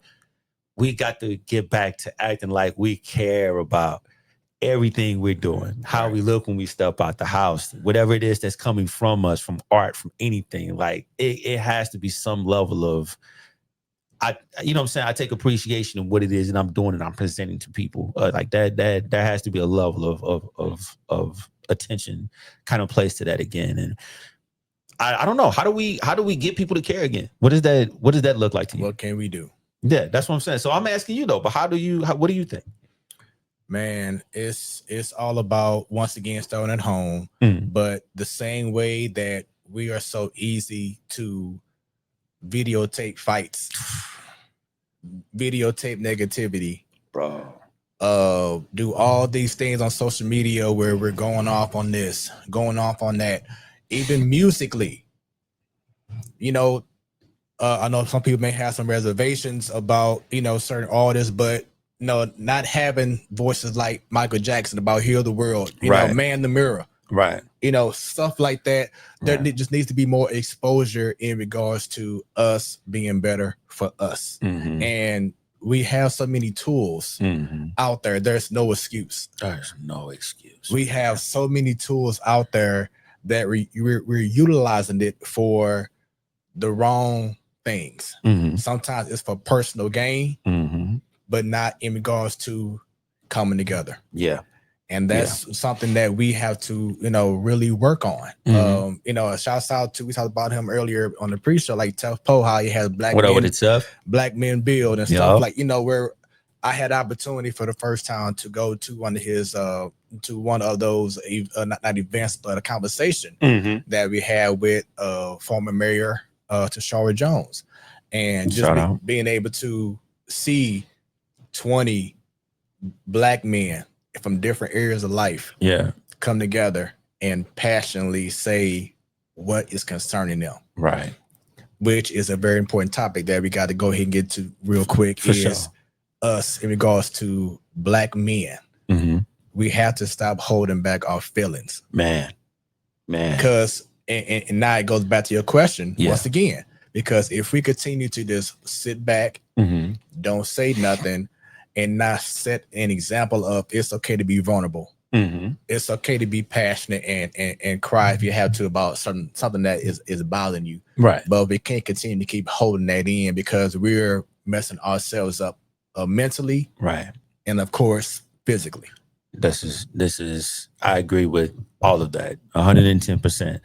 Speaker 3: we got to get back to acting like we care about everything we're doing, how we look when we step out the house, whatever it is that's coming from us, from art, from anything, like it has to be some level of, you know what I'm saying? I take appreciation in what it is that I'm doing and I'm presenting to people. Like that there has to be a level of attention kind of placed to that again. And I don't know. How do we get people to care again? What does that look like to you?
Speaker 2: What can we do?
Speaker 3: Yeah, that's what I'm saying. So I'm asking you though, but what do you think?
Speaker 2: Man, it's all about, once again, starting at home. But the same way that we are so easy to videotape fights, videotape negativity,
Speaker 3: bro,
Speaker 2: do all these things on social media where we're going off on this, going off on that, even musically. You know, I know some people may have some reservations about, you know, certain artists, but no, not having voices like Michael Jackson about Heal the World, you know, Man the Mirror, you know, stuff like that. There just needs to be more exposure in regards to us being better for us. And we have so many tools out there. There's no excuse.
Speaker 3: There's no excuse.
Speaker 2: We have so many tools out there that we're utilizing it for the wrong things. Sometimes it's for personal gain, but not in regards to coming together.
Speaker 3: Yeah.
Speaker 2: And that's something that we have to, you know, really work on. You know, a shout out to, we talked about him earlier on the pre-show, like Tough Poe, how he has black men build and stuff, like, you know, where I had opportunity for the first time to go to one of his to one of those not events, but a conversation that we had with former mayor Tashara Jones, and just being able to see 20 black men from different areas of life come together and passionately say what is concerning them, which is a very important topic that we got to go ahead and get to real quick. Us in regards to black men. We have to stop holding back our feelings, man, because and now it goes back to your question once again, because if we continue to just sit back, don't say nothing, and not set an example of it's okay to be vulnerable, it's okay to be passionate and cry if you have to about something that is bothering you, but we can't continue to keep holding that in, because we're messing ourselves up mentally, and of course physically.
Speaker 3: This is I agree with all of that 110%.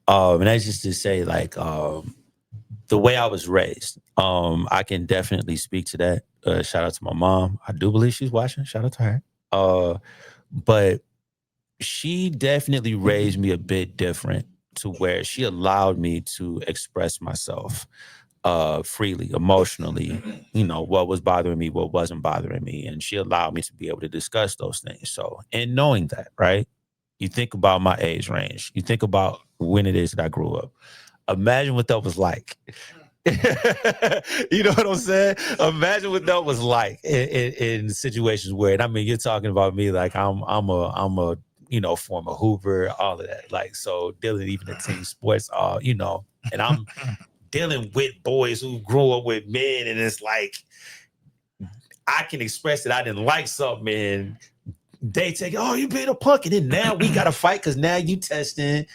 Speaker 3: And that's just to say, like, the way I was raised, I can definitely speak to that. Shout out to my mom. I do believe she's watching. Shout out to her. But she definitely raised me a bit different, to where she allowed me to express myself freely, emotionally, you know, what was bothering me, what wasn't bothering me. And she allowed me to be able to discuss those things. So, and knowing that, right, you think about my age range, you think about when it is that I grew up. Imagine what that was like. You know what I'm saying? Imagine what that was like in situations where, and I mean, you're talking about me like I'm a you know, former Hoover, all of that. Like, so dealing even in team sports, you know, and I'm dealing with boys who grew up with men, and it's like I can express that I didn't like something, and they take, oh, you being a punk, and then now we gotta fight because now you testing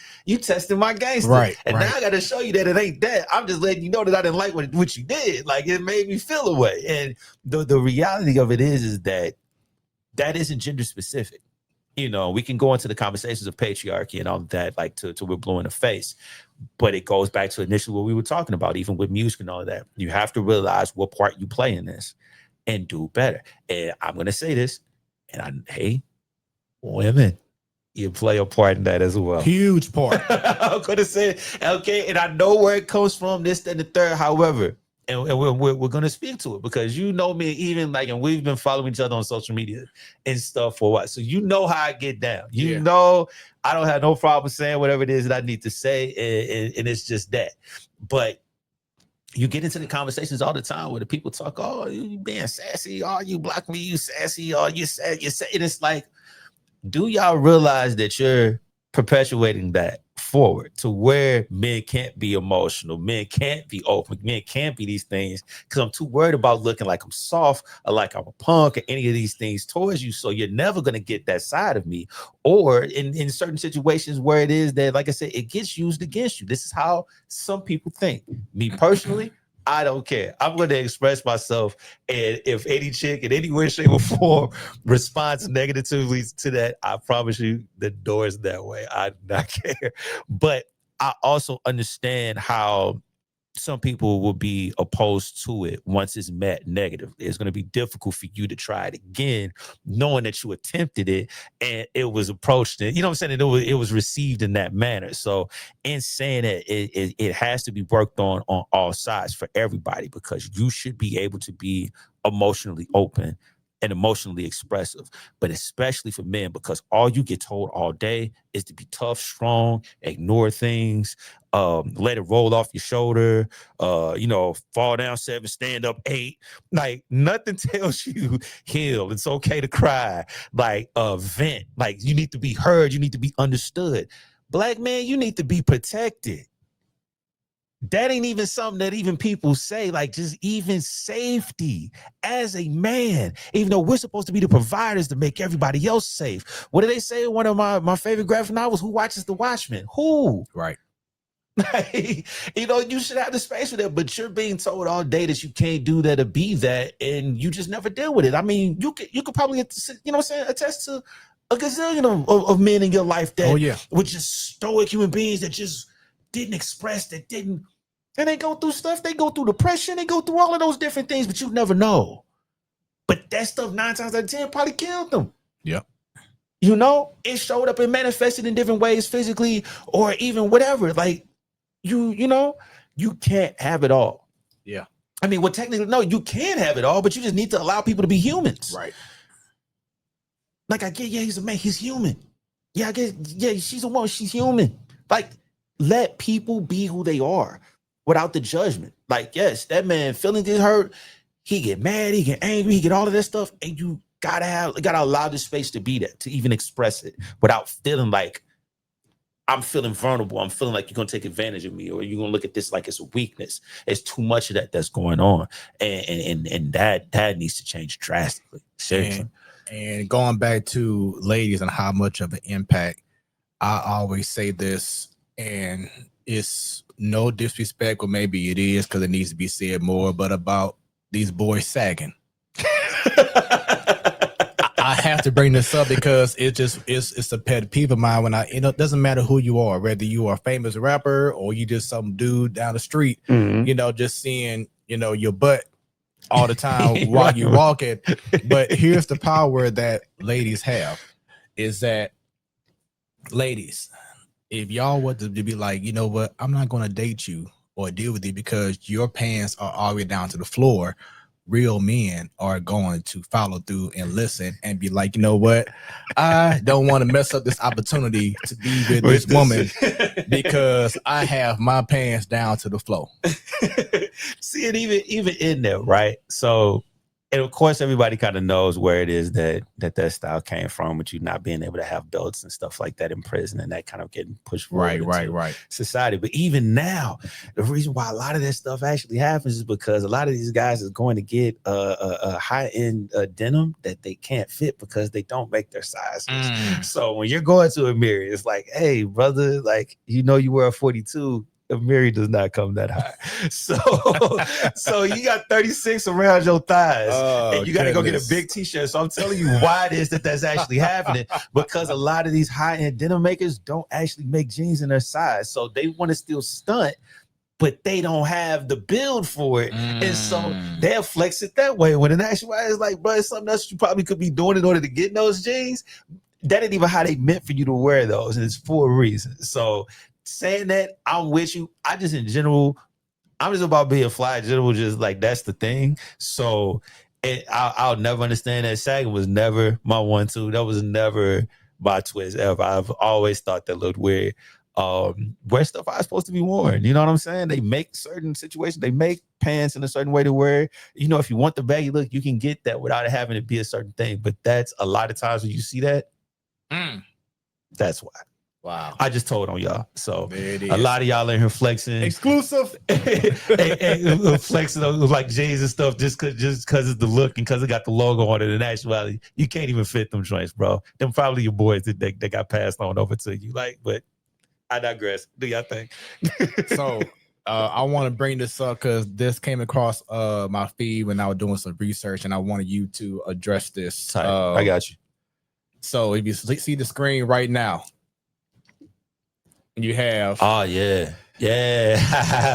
Speaker 3: my gangster, and now I gotta show you that it ain't that. I'm just letting you know that I didn't like what you did. Like, it made me feel away. And the reality of it is that isn't gender specific. You know, we can go into the conversations of patriarchy and all of that, like to we're blue in the face. But it goes back to initially what we were talking about, even with music and all of that. You have to realize what part you play in this and do better. And I'm going to say this, and hey, women, you play a part in that as well.
Speaker 2: Huge part.
Speaker 3: I'm going to say it, okay? And I know where it comes from, this, and the third, however. And we're going to speak to it, because you know me, even like, and we've been following each other on social media and stuff for a while. So you know how I get down. You know I don't have no problem saying whatever it is that I need to say, and it's just that. But you get into the conversations all the time where the people talk, oh, you being sassy, oh, you block me, you sassy, oh, you sad, you say. And it's like, do y'all realize that you're perpetuating that forward to where men can't be emotional, men can't be open, men can't be these things because I'm too worried about looking like I'm soft or like I'm a punk or any of these things towards you. So you're never going to get that side of me. Or in certain situations where it is that, like I said, it gets used against you. This is how some people think. Me personally, I don't care. I'm going to express myself, and if any chick in any way, shape, or form responds negatively to that, I promise you the door is that way. I do not care. But I also understand how some people will be opposed to it once it's met negatively. It's going to be difficult for you to try it again, knowing that you attempted it and it was approached. You know what I'm saying? It was received in that manner. So in saying that, it has to be worked on all sides for everybody, because you should be able to be emotionally open and emotionally expressive, but especially for men, because all you get told all day is to be tough, strong, ignore things, let it roll off your shoulder, fall down 7, stand up 8. Like nothing tells you heal. It's okay to cry, like vent, like you need to be heard, you need to be understood. Black man, you need to be protected. That ain't even something that even people say, like just even safety as a man, even though we're supposed to be the providers to make everybody else safe. What do they say in one of my favorite graphic novels? Who watches The Watchmen? Who?
Speaker 2: Right.
Speaker 3: You should have the space for that, but you're being told all day that you can't do that or be that, and you just never deal with it. I mean, you could probably, attest to a gazillion of men in your life that were just stoic human beings that just didn't express, and they go through stuff, they go through depression, they go through all of those different things, but you never know. But that stuff 9 times out of 10 probably killed them.
Speaker 2: Yep.
Speaker 3: It showed up and manifested in different ways, physically or even whatever. Like you can't have it all.
Speaker 2: Yeah.
Speaker 3: I mean, well, technically, no, you can have it all, but you just need to allow people to be humans.
Speaker 2: Right.
Speaker 3: Like I get, he's a man, he's human. Yeah, I guess, she's a woman, she's human. Like, let people be who they are without the judgment. Like, yes, that man feeling get hurt, he get mad, he get angry, he get all of that stuff, and you gotta allow the space to be that, to even express it without feeling like I'm feeling vulnerable. I'm feeling like you're gonna take advantage of me, or you're gonna look at this like it's a weakness. It's too much of that's going on, and that needs to change drastically. Seriously.
Speaker 2: And going back to ladies and how much of an impact, I always say this, and it's no disrespect, or maybe it is because it needs to be said more, but about these boys sagging. I have to bring this up because it's a pet peeve of mine when it doesn't matter who you are, whether you are a famous rapper or you just some dude down the street, just seeing, your butt all the time while you walk it. But here's the power that ladies have, is that ladies, if y'all were to be like, you know what, I'm not going to date you or deal with you because your pants are already down to the floor, real men are going to follow through and listen and be like, you know what, I don't want to mess up this opportunity to be with this woman because I have my pants down to the floor.
Speaker 3: See it even in there, right? So, and of course, everybody kind of knows where it is that style came from, with you not being able to have belts and stuff like that in prison, and that kind of getting pushed forward into society. But even now, the reason why a lot of that stuff actually happens is because a lot of these guys is going to get a high-end denim that they can't fit because they don't make their sizes. So when you're going to a mirror, it's like, hey, brother, like, you wear a 42. A mirror does not come that high. So you got 36 around your thighs, and you got to go get a big t-shirt. So I'm telling you why it is that's actually happening, because a lot of these high-end denim makers don't actually make jeans in their size. So they want to still stunt, but they don't have the build for it. And so they'll flex it that way. When in actuality, it's like, bro, it's something else you probably could be doing in order to get those jeans. That ain't even how they meant for you to wear those. And it's for a reason. So saying that, I'm with you. I'm just about being fly in general, just like that's the thing. So I'll never understand that sagging was never my 1-2. That was never my twist ever. I've always thought that looked weird. Where stuff I was supposed to be worn, you know what I'm saying? They make certain situations, they make pants in a certain way to wear. If you want the baggy look, you can get that without it having to be a certain thing. But that's a lot of times when you see that, that's why.
Speaker 2: Wow.
Speaker 3: I just told on y'all. So
Speaker 2: There it is.
Speaker 3: a lot of y'all in here flexing.
Speaker 2: Exclusive.
Speaker 3: and flexing like J's and stuff just cause it's the look and because it got the logo on it. In actuality, you can't even fit them joints, bro. Them probably your boys that got passed on over to you. Like, but I digress. Do y'all think?
Speaker 2: So I want to bring this up because this came across my feed when I was doing some research, and I wanted you to address this.
Speaker 3: I got you.
Speaker 2: So if you see the screen right now, you have.
Speaker 3: Oh yeah,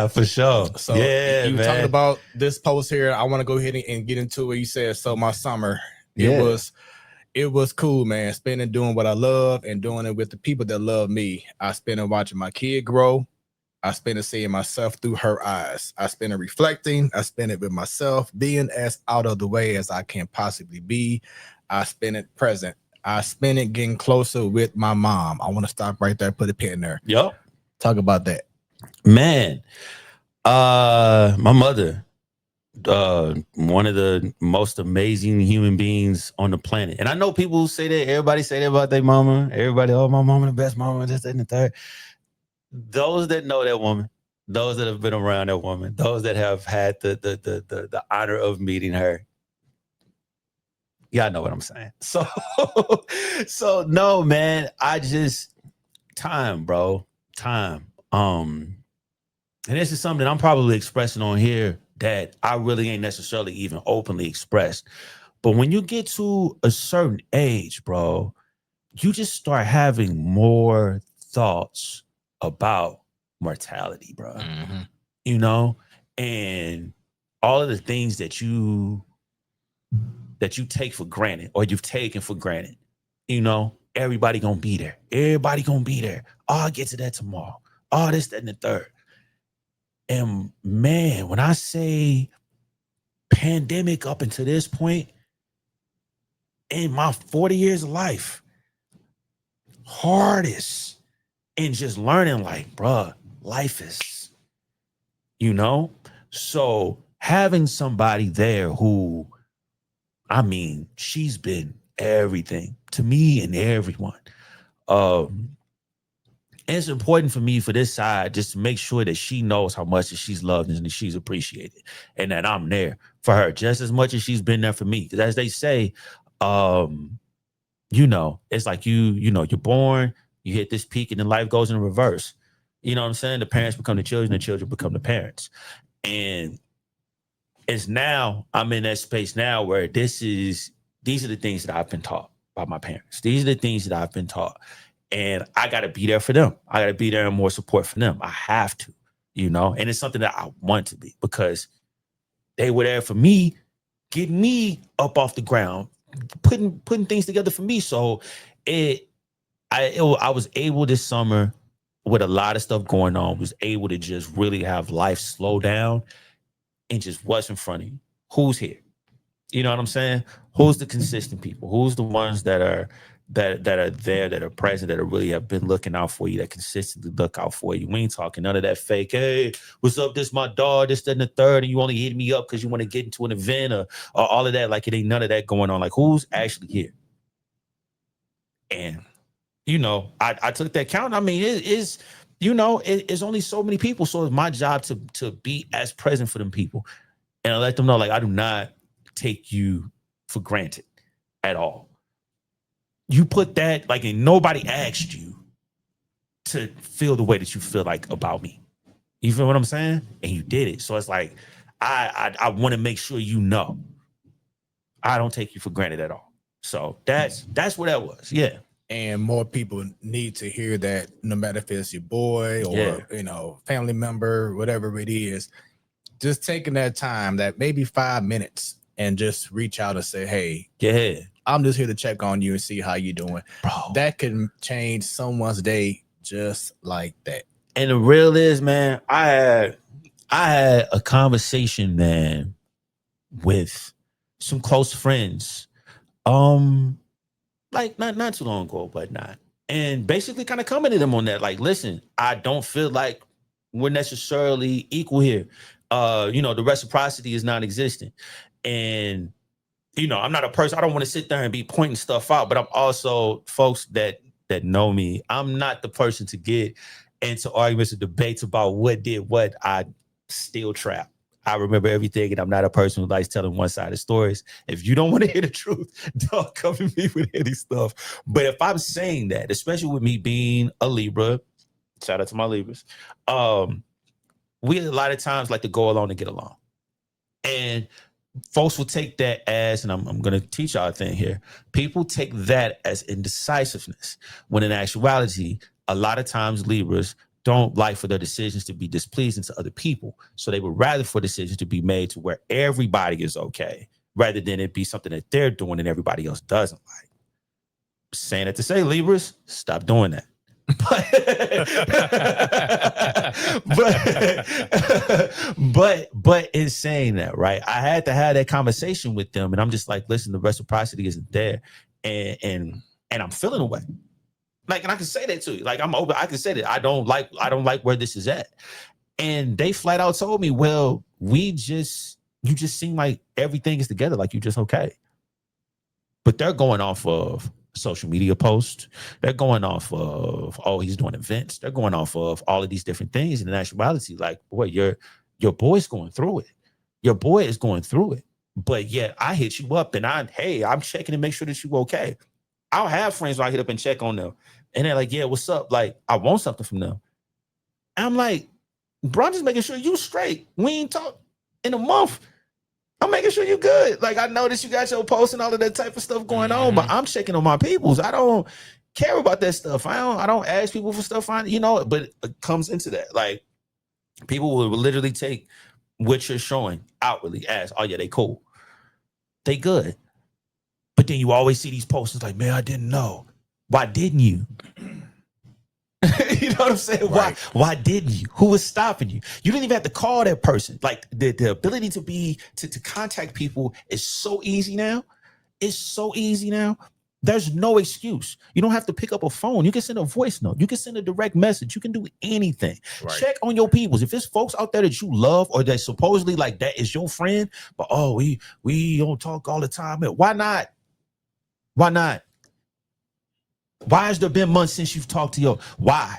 Speaker 3: for sure.
Speaker 2: So
Speaker 3: yeah,
Speaker 2: you
Speaker 3: man.
Speaker 2: talking about this post here. I want to go ahead and get into it. You said, so my summer, it was cool, man. Spending doing what I love and doing it with the people that love me. I spent it watching my kid grow. I spent it seeing myself through her eyes. I spent it reflecting. I spent it with myself, being as out of the way as I can possibly be. I spent it present. I spent it getting closer with my mom. I want to stop right there, put a pin there.
Speaker 3: Yep.
Speaker 2: Talk about that.
Speaker 3: Man, my mother, one of the most amazing human beings on the planet. And I know people who say that, everybody say that about their mama. Everybody, oh, my mama, the best mama, this, that, and the third. Those that know that woman, those that have been around that woman, those that have had the honor of meeting her, y'all know what I'm saying. So no, man, time, bro, time. And this is something I'm probably expressing on here that I really ain't necessarily even openly expressed. But when you get to a certain age, bro, you just start having more thoughts about mortality, bro.
Speaker 2: Mm-hmm.
Speaker 3: You know, and all of the things that you take for granted or you've taken for granted. You know, everybody gonna be there. Everybody gonna be there. Oh, I'll get to that tomorrow. Oh, this, that, and the third. And man, when I say pandemic up until this point, in my 40 years of life, hardest in just learning, like, bruh, life is, you know? So having somebody there who, I mean, she's been everything to me and everyone. And it's important for me for this side just to make sure that she knows how much that she's loved and that she's appreciated and that I'm there for her just as much as she's been there for me. Because as they say, you know, it's like you're born, you hit this peak and then life goes in reverse. You know what I'm saying? The parents become the children become the parents. And it's now, I'm in that space now where these are the things that I've been taught by my parents. These are the things that I've been taught. And I got to be there for them. I got to be there and more support for them. I have to, you know, and it's something that I want to be because they were there for me, getting me up off the ground, putting things together for me. So I was able this summer with a lot of stuff going on, was able to just really have life slow down and just what's in front of you. Who's here? You know what I'm saying? Who's the consistent people? Who's the ones that are there, that are present, that are really have been looking out for you, that consistently look out for you? We ain't talking none of that fake, hey, what's up, this my dog, this, that, and the third, and you only hit me up because you want to get into an event or all of that. Like, it ain't none of that going on. Like, who's actually here? And, you know, I took that count. I mean, it's only so many people. So it's my job to be as present for them people and I let them know, like, I do not take you for granted at all. You put that, like, and nobody asked you to feel the way that you feel like about me. You feel what I'm saying? And you did it. So it's like, I want to make sure you know I don't take you for granted at all. So that's what that was. Yeah.
Speaker 2: And more people need to hear that, no matter if it's your boy or, you know, family member, whatever it is, just taking that time, that maybe 5 minutes, and just reach out and say, hey,
Speaker 3: yeah,
Speaker 2: I'm just here to check on you and see how you're doing. Bro, that can change someone's day just like that.
Speaker 3: And the real is, man, I had a conversation, man, with some close friends, like not too long ago, but not. And basically kind of commented them on that. Like, listen, I don't feel like we're necessarily equal here. The reciprocity is non-existent. And, you know, I'm not a person, I don't want to sit there and be pointing stuff out, but I'm also folks that that know me, I'm not the person to get into arguments or debates about what did what. I still trap. I remember everything, and I'm not a person who likes telling one-sided stories. If you don't want to hear the truth, don't come to me with any stuff. But if I'm saying that, especially with me being a Libra, shout out to my Libras, we a lot of times like to go along and get along. And folks will take that as, and I'm going to teach y'all a thing here, people take that as indecisiveness, when in actuality, a lot of times Libras don't like for their decisions to be displeasing to other people. So they would rather for decisions to be made to where everybody is okay, rather than it be something that they're doing and everybody else doesn't like. Saying it to say, Libras, stop doing that. But in saying that, right, I had to have that conversation with them, and I'm just like, listen, the reciprocity isn't there, and I'm feeling away. Like, and I can say that to you. Like, I'm open. I can say that I don't like where this is at. And they flat out told me, well, you just seem like everything is together, like you just okay. But they're going off of social media posts. They're going off of, oh, he's doing events. They're going off of all of these different things. And in actuality, like, boy, your boy's going through it. Your boy is going through it. But yet I hit you up and I'm checking to make sure that you okay. I'll have friends where I hit up and check on them. And they're like, yeah, what's up? Like, I want something from them. And I'm like, bro, I'm just making sure you straight. We ain't talked in a month. I'm making sure you good. Like, I noticed you got your post and all of that type of stuff going on, but I'm checking on my peoples. I don't care about that stuff. I don't ask people for stuff. But it comes into that. Like, people will literally take what you're showing outwardly as, oh yeah, they cool. They good. But then you always see these posts like, man, I didn't know. Why didn't you? You know what I'm saying? Right. Why didn't you? Who was stopping you? You didn't even have to call that person. Like, the ability to contact people is so easy now. It's so easy now. There's no excuse. You don't have to pick up a phone. You can send a voice note. You can send a direct message. You can do anything. Right. Check on your peoples. If there's folks out there that you love or that supposedly like that is your friend, but oh, we don't talk all the time. Why not? Why not? Why has there been months since you've talked to your? Why?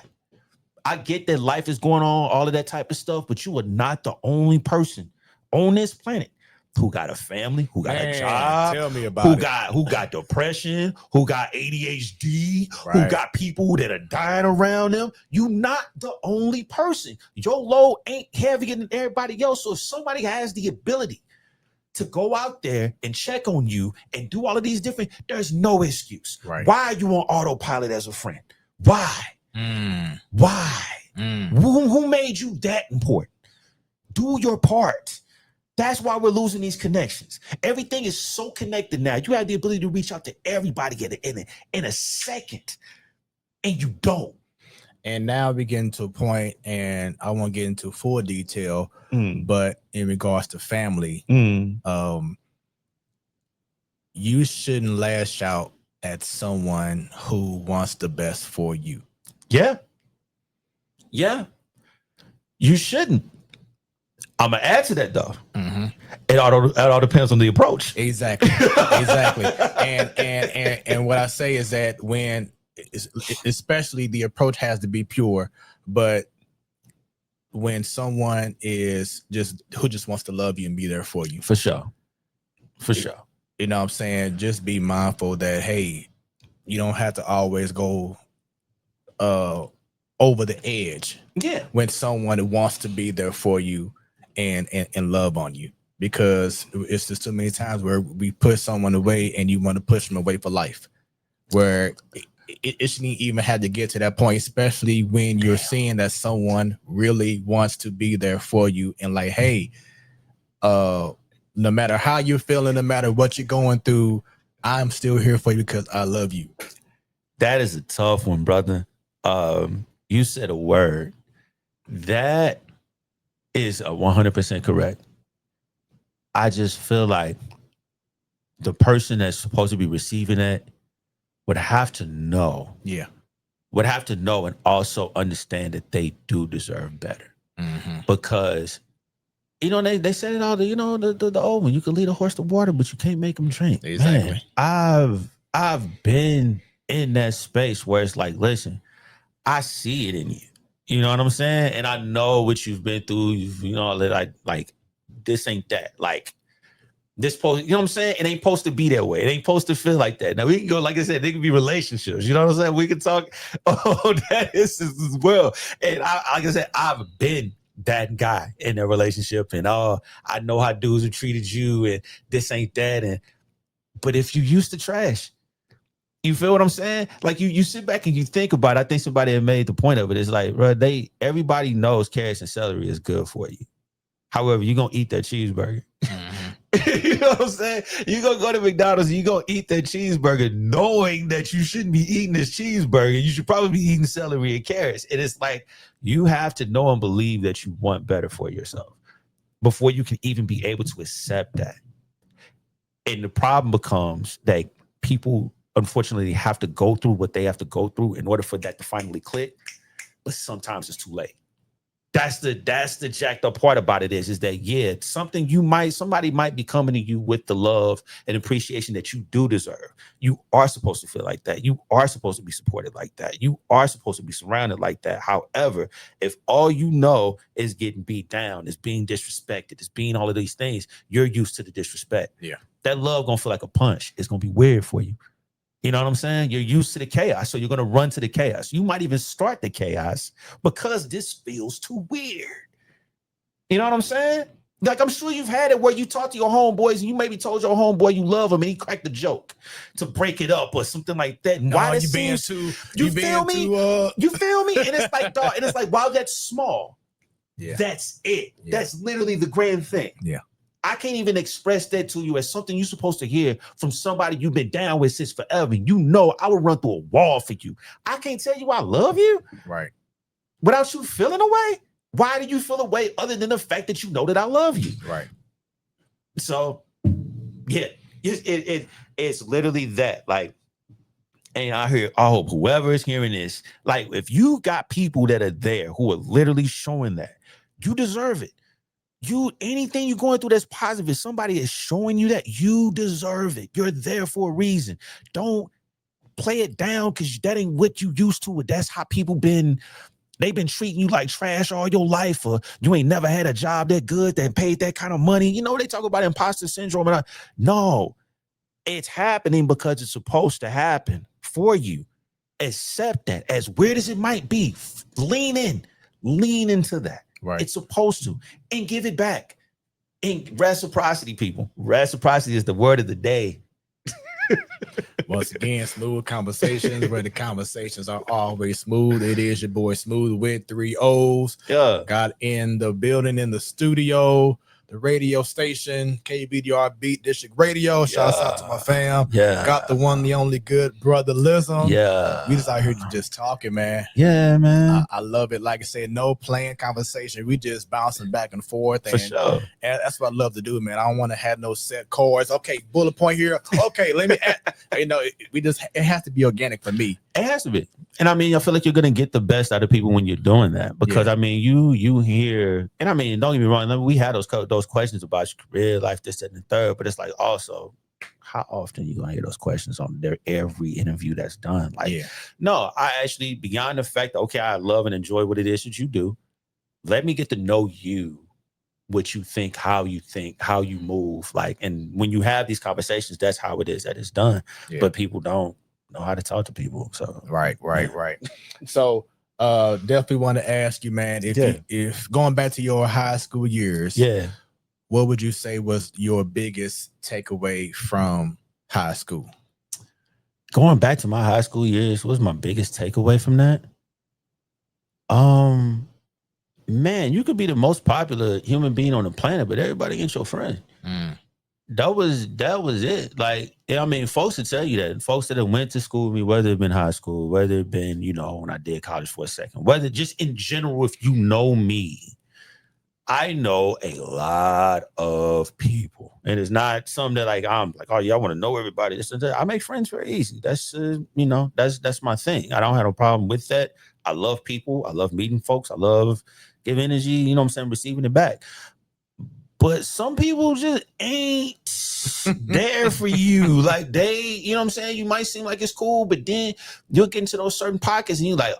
Speaker 3: I get that life is going on, all of that type of stuff, but you are not the only person on this planet who got a family, who got a job,
Speaker 2: tell me about
Speaker 3: who got depression, who got ADHD,
Speaker 2: right,
Speaker 3: who got people that are dying around them. You not the only person. Your load ain't heavier than everybody else. So if somebody has the ability to go out there and check on you and do all of these different, there's no excuse.
Speaker 2: Right.
Speaker 3: Why are you on autopilot as a friend? Why? Why? Who made you that important? Do your part. That's why we're losing these connections. Everything is so connected now. You have the ability to reach out to everybody in a second, and you don't.
Speaker 2: And now we get into a point, and I won't get into full detail, but in regards to family, you shouldn't lash out at someone who wants the best for you.
Speaker 3: Yeah. Yeah. You shouldn't. I'm going to add to that, though. It all depends on the approach.
Speaker 2: Exactly. Exactly. And what I say is that when, especially the approach has to be pure, but when someone is who just wants to love you and be there for you.
Speaker 3: For sure. For sure.
Speaker 2: You know what I'm saying? Just be mindful that, hey, you don't have to always go over the edge.
Speaker 3: Yeah.
Speaker 2: When someone wants to be there for you and love on you, because it's just too many times where we push someone away and you want to push them away for life, where it shouldn't even have to get to that point, especially when you're seeing that someone really wants to be there for you and like, hey, no matter how you're feeling, no matter what you're going through, I'm still here for you because I love you.
Speaker 3: That is a tough one, brother. You said a word. That is 100% correct. I just feel like the person that's supposed to be receiving it would have to know. Yeah. Would have to know and also understand that they do deserve better. Because, they said it all, the old one, you can lead a horse to water, but you can't make him drink.
Speaker 2: Exactly.
Speaker 3: Man, I've been in that space where it's like, listen, I see it in you. You know what I'm saying? And I know what you've been through. You know, like this ain't that. Like this post, you know what I'm saying? It ain't supposed to be that way. It ain't supposed to feel like that. Now we can go, like I said, they can be relationships. You know what I'm saying? We can talk that is as well. And like I said, I've been that guy in a relationship, and I know how dudes have treated you, and this ain't that. But if you used to trash, you feel what I'm saying? Like you sit back and you think about it. I think somebody had made the point of it. It's like, bro, everybody knows carrots and celery is good for you. However, you're gonna eat that cheeseburger. Mm-hmm. You know what I'm saying? You're gonna go to McDonald's and you're gonna eat that cheeseburger knowing that you shouldn't be eating this cheeseburger. You should probably be eating celery and carrots. And it's like you have to know and believe that you want better for yourself before you can even be able to accept that. And the problem becomes that people unfortunately have to go through what they have to go through in order for that to finally click. But sometimes it's too late. That's the jacked up part about it is that, yeah, somebody might be coming to you with the love and appreciation that you do deserve. You are supposed to feel like that. You are supposed to be supported like that. You are supposed to be surrounded like that. However, if all you know is getting beat down, is being disrespected, is being all of these things, you're used to the disrespect.
Speaker 2: Yeah.
Speaker 3: That love gonna feel like a punch. It's gonna be weird for you. You know what I'm saying? You're used to the chaos, so you're going to run to the chaos. You might even start the chaos because this feels too weird. You know what I'm saying? Like, I'm sure you've had it where you talk to your homeboys and you maybe told your homeboy you love him and he cracked a joke to break it up or something like that. And why
Speaker 2: you being too,
Speaker 3: you feel me? You feel me? And it's like, dog, and it's like, wow, that's small. Yeah. That's it. Yeah. That's literally the grand thing.
Speaker 2: Yeah.
Speaker 3: I can't even express that to you as something you're supposed to hear from somebody you've been down with since forever. You know, I would run through a wall for you. I can't tell you I love you.
Speaker 2: Right.
Speaker 3: Without you feeling a way. Why do you feel a way other than the fact that you know that I love you?
Speaker 2: Right.
Speaker 3: So, yeah, it's literally that. Like, and I hope whoever is hearing this, like, if you got people that are there who are literally showing that, you deserve it. Anything you're going through that's positive, if somebody is showing you that, you deserve it. You're there for a reason. Don't play it down because that ain't what you used to. That's how people they've been treating you like trash all your life, or you ain't never had a job that good that paid that kind of money. You know, they talk about imposter syndrome. No, it's happening because it's supposed to happen for you. Accept that. As weird as it might be, lean into that. Right. It's supposed to, and give it back. And reciprocity, people. Reciprocity is the word of the day.
Speaker 2: Once again, Smooth Conversations, where the conversations are always smooth. It is your boy Smooth with 3 O's.
Speaker 3: Yeah.
Speaker 2: Got in the building, in the studio, the radio station, KBDR Beat District Radio. Shouts out to my fam.
Speaker 3: Yeah.
Speaker 2: Got the one, the only GOODBROTHERLYZM.
Speaker 3: Yeah.
Speaker 2: We just out here just talking, man.
Speaker 3: Yeah, man.
Speaker 2: I love it. Like I said, no playing conversation. We just bouncing back and forth.
Speaker 3: For sure.
Speaker 2: And that's what I love to do, man. I don't want to have no set chords. Okay, bullet point here. Okay, let me add. You know, it has to be organic for me.
Speaker 3: It has to be. And I mean, I feel like you're gonna get the best out of people when you're doing that, because I mean, you hear, and I mean, don't get me wrong, we had those questions about your career, life, this, that, and the third, but it's like, also, how often you gonna hear those questions on every interview that's done? Like, no, I actually, beyond the fact that, okay, I love and enjoy what it is that you do, let me get to know you, what you think, how you move. Like, and when you have these conversations, that's how it is that it's done. But people don't know how to talk to people. So
Speaker 2: right. So definitely want to ask you, man, if going back to your high school years, what would you say was your biggest takeaway from high school?
Speaker 3: Going back to my high school years, what was my biggest takeaway from that? Man, you could be the most popular human being on the planet, but everybody ain't your friend. That was it. Like, I mean, folks would tell you that. Folks that have went to school with me, whether it been high school, whether it been, you know, when I did college for a second, whether just in general, if you know me, I know a lot of people. And it's not something that like, I'm like, oh yeah, I want to know everybody. I make friends very easy. That's, you know, that's my thing. I don't have no problem with that. I love people. I love meeting folks. I love giving energy, you know what I'm saying, receiving it back. but some people just ain't there for you. Like they, you know what I'm saying? You might seem like it's cool, but then you'll get into those certain pockets and you're like,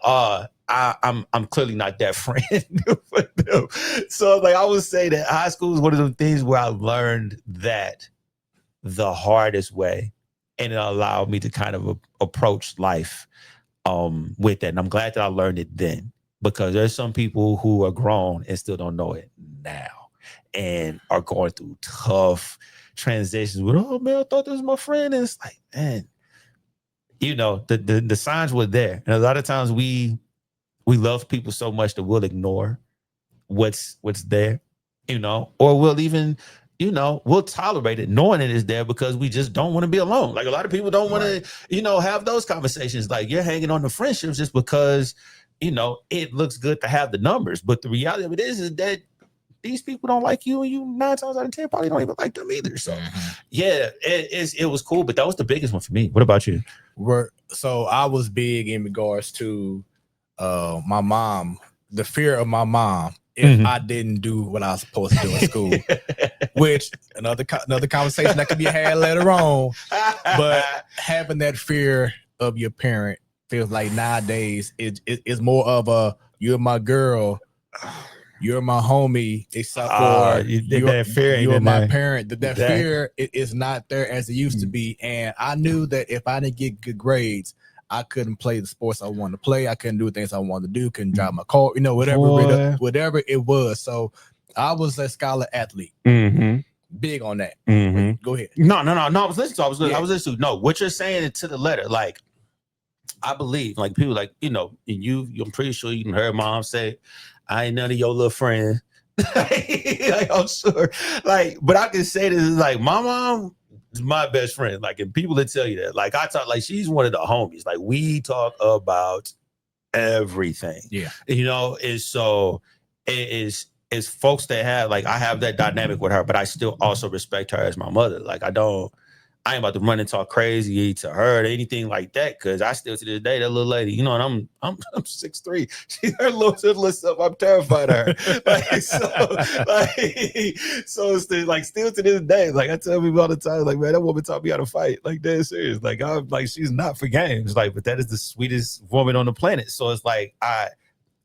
Speaker 3: I'm clearly not that friend for them. So like I would say that high school is one of those things where I learned that the hardest way, and it allowed me to kind of approach life with that. And I'm glad that I learned it then, because there's some people who are grown and still don't know it now and are going through tough transitions with, oh man, I thought this was my friend. And it's like, man, you know, the signs were there. And a lot of times we love people so much that we'll ignore what's there, you know, or we'll even, you know, we'll tolerate it knowing it is there because we just don't want to be alone. Like a lot of people don't want to, you know, have those conversations. Like you're hanging on to friendships just because, you know, it looks good to have the numbers. But the reality of it is that these people don't like you, and you 9 times out of 10 probably don't even like them either. So yeah, it was cool, but that was the biggest one for me. What about you?
Speaker 2: So I was big in regards to my mom, the fear of my mom if I didn't do what I was supposed to do in school, which another conversation that could be had later on. But having that fear of your parent feels like nowadays it's more of a, you're my girl, you're my homie, except for you're my parent. That fear is not there as it used to be. And I knew that if I didn't get good grades, I couldn't play the sports I wanted to play. I couldn't do things I wanted to do. Couldn't drive my car, you know, whatever it was. So I was a scholar athlete. Big on that. Go ahead.
Speaker 3: No. I was listening to. No, what you're saying to the letter, like I believe, like people, like, you know, and I'm pretty sure you heard mom say, I ain't none of your little friends. Like, I'm sure. Like, but I can say this is like my mom is my best friend. Like, and people that tell you that. Like, I talk, like she's one of the homies. Like, we talk about everything. Yeah. You know, and so it's folks that have, like, I have that dynamic with her, but I still also respect her as my mother. Like, I ain't about to run and talk crazy to her or anything like that, because I still to this day, that little lady, you know, and I'm 6'3". She's her little stuff. I'm terrified of her. So still, like, still to this day, like I tell people all the time, like, man, that woman taught me how to fight. Like, dead serious. Like, I'm like, she's not for games. Like, but that is the sweetest woman on the planet. So it's like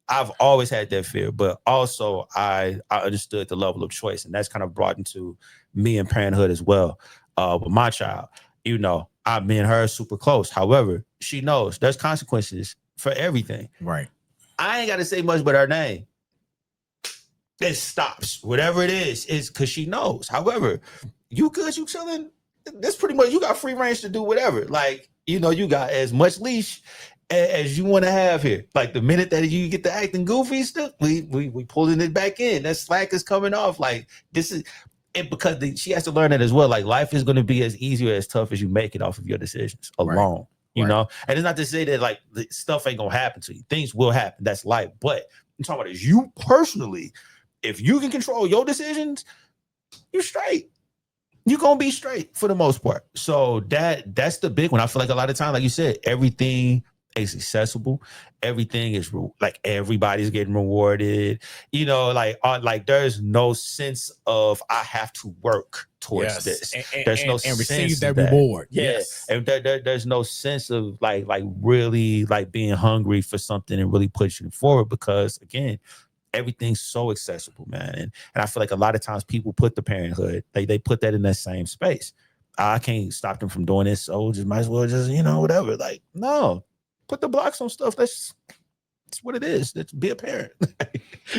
Speaker 3: I've always had that fear, but also I understood the level of choice, and that's kind of brought into me and parenthood as well. With my child, you know, me and her are super close. However, she knows there's consequences for everything. Right. I ain't got to say much but her name. It stops. Whatever it is because she knows. However, you good, you chilling. That's pretty much, you got free range to do whatever. Like, you know, you got as much leash as you want to have here. Like the minute that you get to acting goofy stuff, we pulling it back in. That slack is coming off. Like, this is. And because she has to learn that as well. Like, life is going to be as easy or as tough as you make it off of your decisions alone. You know? And it's not to say that, like, the stuff ain't going to happen to you. Things will happen. That's life. But I'm talking about is you personally, if you can control your decisions, you're straight. You're going to be straight for the most part. So that's the big one. I feel like a lot of time, like you said, everything is accessible. Everything is like everybody's getting rewarded. You know, like there's no sense of I have to work towards this. There's no sense
Speaker 2: receive that reward.
Speaker 3: Yes, and there's no sense of like really like being hungry for something and really pushing forward, because again, everything's so accessible, man. And I feel like a lot of times people put the parenthood, they put that in that same space. I can't stop them from doing this, so just might as well just, you know, whatever. Like, no. Put the blocks on stuff. That's what it is. That's be a parent.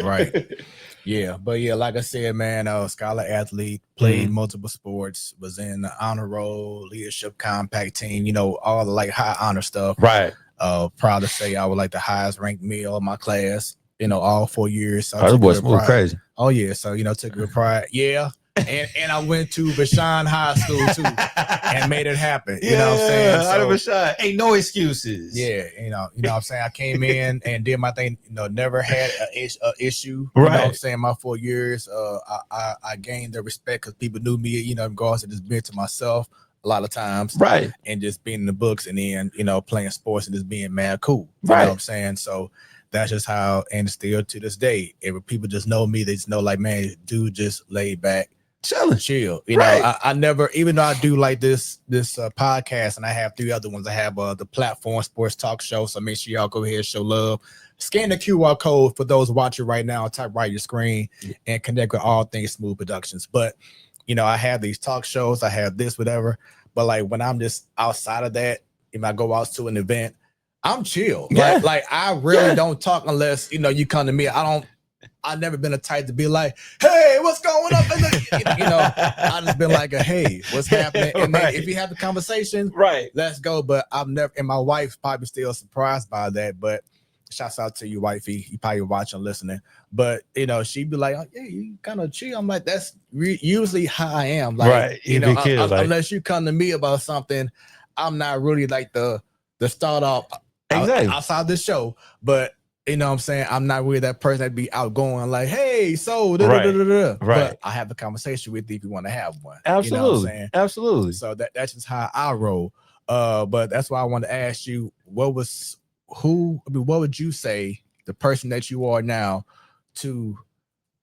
Speaker 2: Right. Yeah. But yeah, like I said, man, scholar athlete, played multiple sports, was in the honor roll, leadership compact team, you know, all the like high honor stuff. Right. Proud to say I was like the highest ranked male in my class, you know, all 4 years. So
Speaker 3: that boy Smoooth crazy.
Speaker 2: Oh yeah. So, you know, took good pride. Yeah. And I went to Vashon High School too and made it happen. You know what I'm saying?
Speaker 3: Out of Vashon. Ain't no excuses.
Speaker 2: Yeah, you know what I'm saying? I came in and did my thing, you know, never had an issue. You know what I'm saying? My 4 years, I gained the respect because people knew me, you know, in regards to just being to myself a lot of times. And just being in the books and then, you know, playing sports and just being mad cool. You know what I'm saying? So that's just how, and still to this day, if people just know me, they just know like, man, dude just laid back, chill. You know, I never, even though I do like this podcast, and I have 3 other ones. I have the Platform Sports Talk Show. So make sure y'all go ahead and show love. Scan the QR code for those watching right now. Type right your screen and connect with all things Smooth Productions. But you know, I have these talk shows. I have this, whatever. But like when I'm just outside of that, if I go out to an event, I'm chill.
Speaker 3: Yeah.
Speaker 2: Like I really don't talk unless, you know, you come to me. I've never been a type to be like, hey, what's going on? You know, I just been like, hey, what's happening? And then if you have the conversation, let's go. But I've never, and my wife's probably still surprised by that. But shouts out to you, wifey. You probably watching, listening. But you know, she'd be like, oh, yeah, you kind of chill. I'm like, that's usually how I am. Like, you know, unless you come to me about something, I'm not really like the start off outside the show. But you know what I'm saying? I'm not really that person that be outgoing, like, hey, so But I have a conversation with you if you want to have one.
Speaker 3: Absolutely.
Speaker 2: You know what I'm saying?
Speaker 3: Absolutely.
Speaker 2: So that's just how I roll. But that's why I want to ask you, what would you say the person that you are now to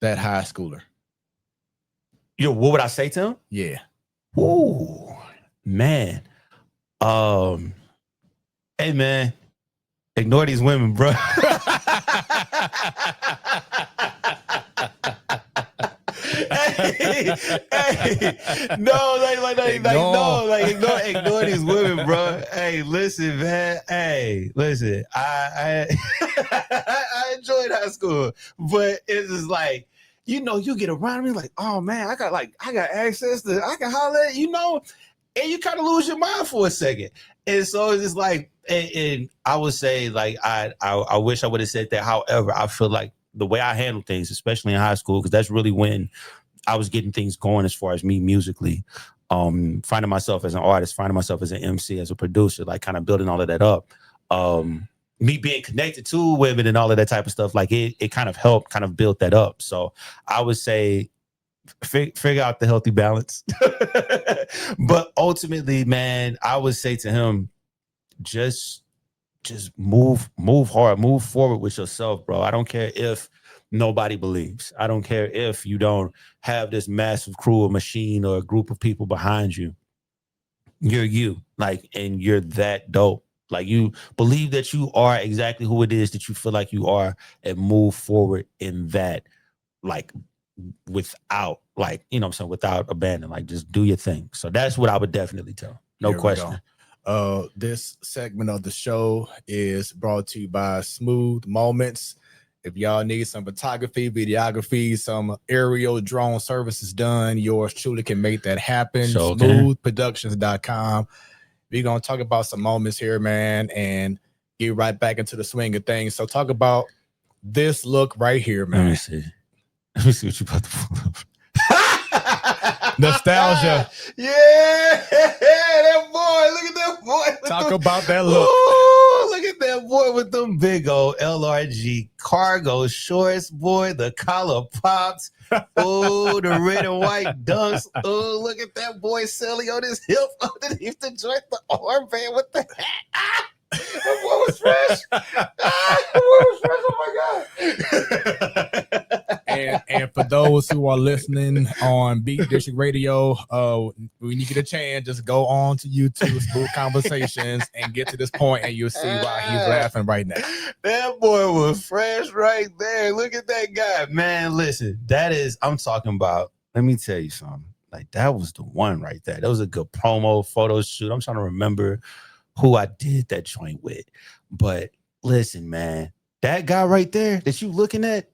Speaker 2: that high schooler?
Speaker 3: Yo, what would I say to him?
Speaker 2: Yeah.
Speaker 3: Ooh, man. Hey man, ignore these women, bro. Ignore these women, bro. Hey, listen, man. Hey, listen. I enjoyed high school, but it's just like, you know, you get around me like, oh man, I got access to, I can holler at, you know, and you kind of lose your mind for a second. And so it's just like, and I would say, like, I wish I would have said that. However, I feel like the way I handle things, especially in high school, because that's really when I was getting things going as far as me musically, finding myself as an artist, finding myself as an MC, as a producer, like kind of building all of that up. Me being connected to women and all of that type of stuff, like it kind of helped kind of build that up. So I would say, figure out the healthy balance. But ultimately, man, I would say to him, just move hard, move forward with yourself, bro. I don't care if nobody believes. I don't care if you don't have this massive crew or machine or a group of people behind you. You're you, like, and you're that dope. Like, you believe that you are exactly who it is that you feel like you are, and move forward in that, like, without, like, you know what I'm saying, without abandon. Like, just do your thing. So that's what I would definitely tell. No question.
Speaker 2: This segment of the show is brought to you by Smooth Moments. If y'all need some photography, videography, some aerial drone services done, yours truly can make that happen. Smoothproductions.com. We're going to talk about some moments here, man, and get right back into the swing of things. So talk about this look right here, man.
Speaker 3: Let me see what you about to pull up.
Speaker 2: Nostalgia.
Speaker 3: Yeah, that boy. Look at that boy.
Speaker 2: Talk about that look.
Speaker 3: Ooh, look at that boy with them big old LRG cargo shorts, boy. The collar pops. Oh, the red and white dunks. Oh, look at that boy selling on his hip underneath the joint, the armband with the hat. That boy was fresh. That boy was fresh. Oh my God.
Speaker 2: And for those who are listening on Beat District Radio, when you get a chance, just go on to YouTube, Smoooth Conversations, and get to this point, and you'll see why he's laughing right now.
Speaker 3: That boy was fresh right there. Look at that guy, man. Listen, I'm talking about. Let me tell you something. Like, that was the one right there. That was a good promo photo shoot. I'm trying to remember who I did that joint with, but listen, man, that guy right there that you looking at,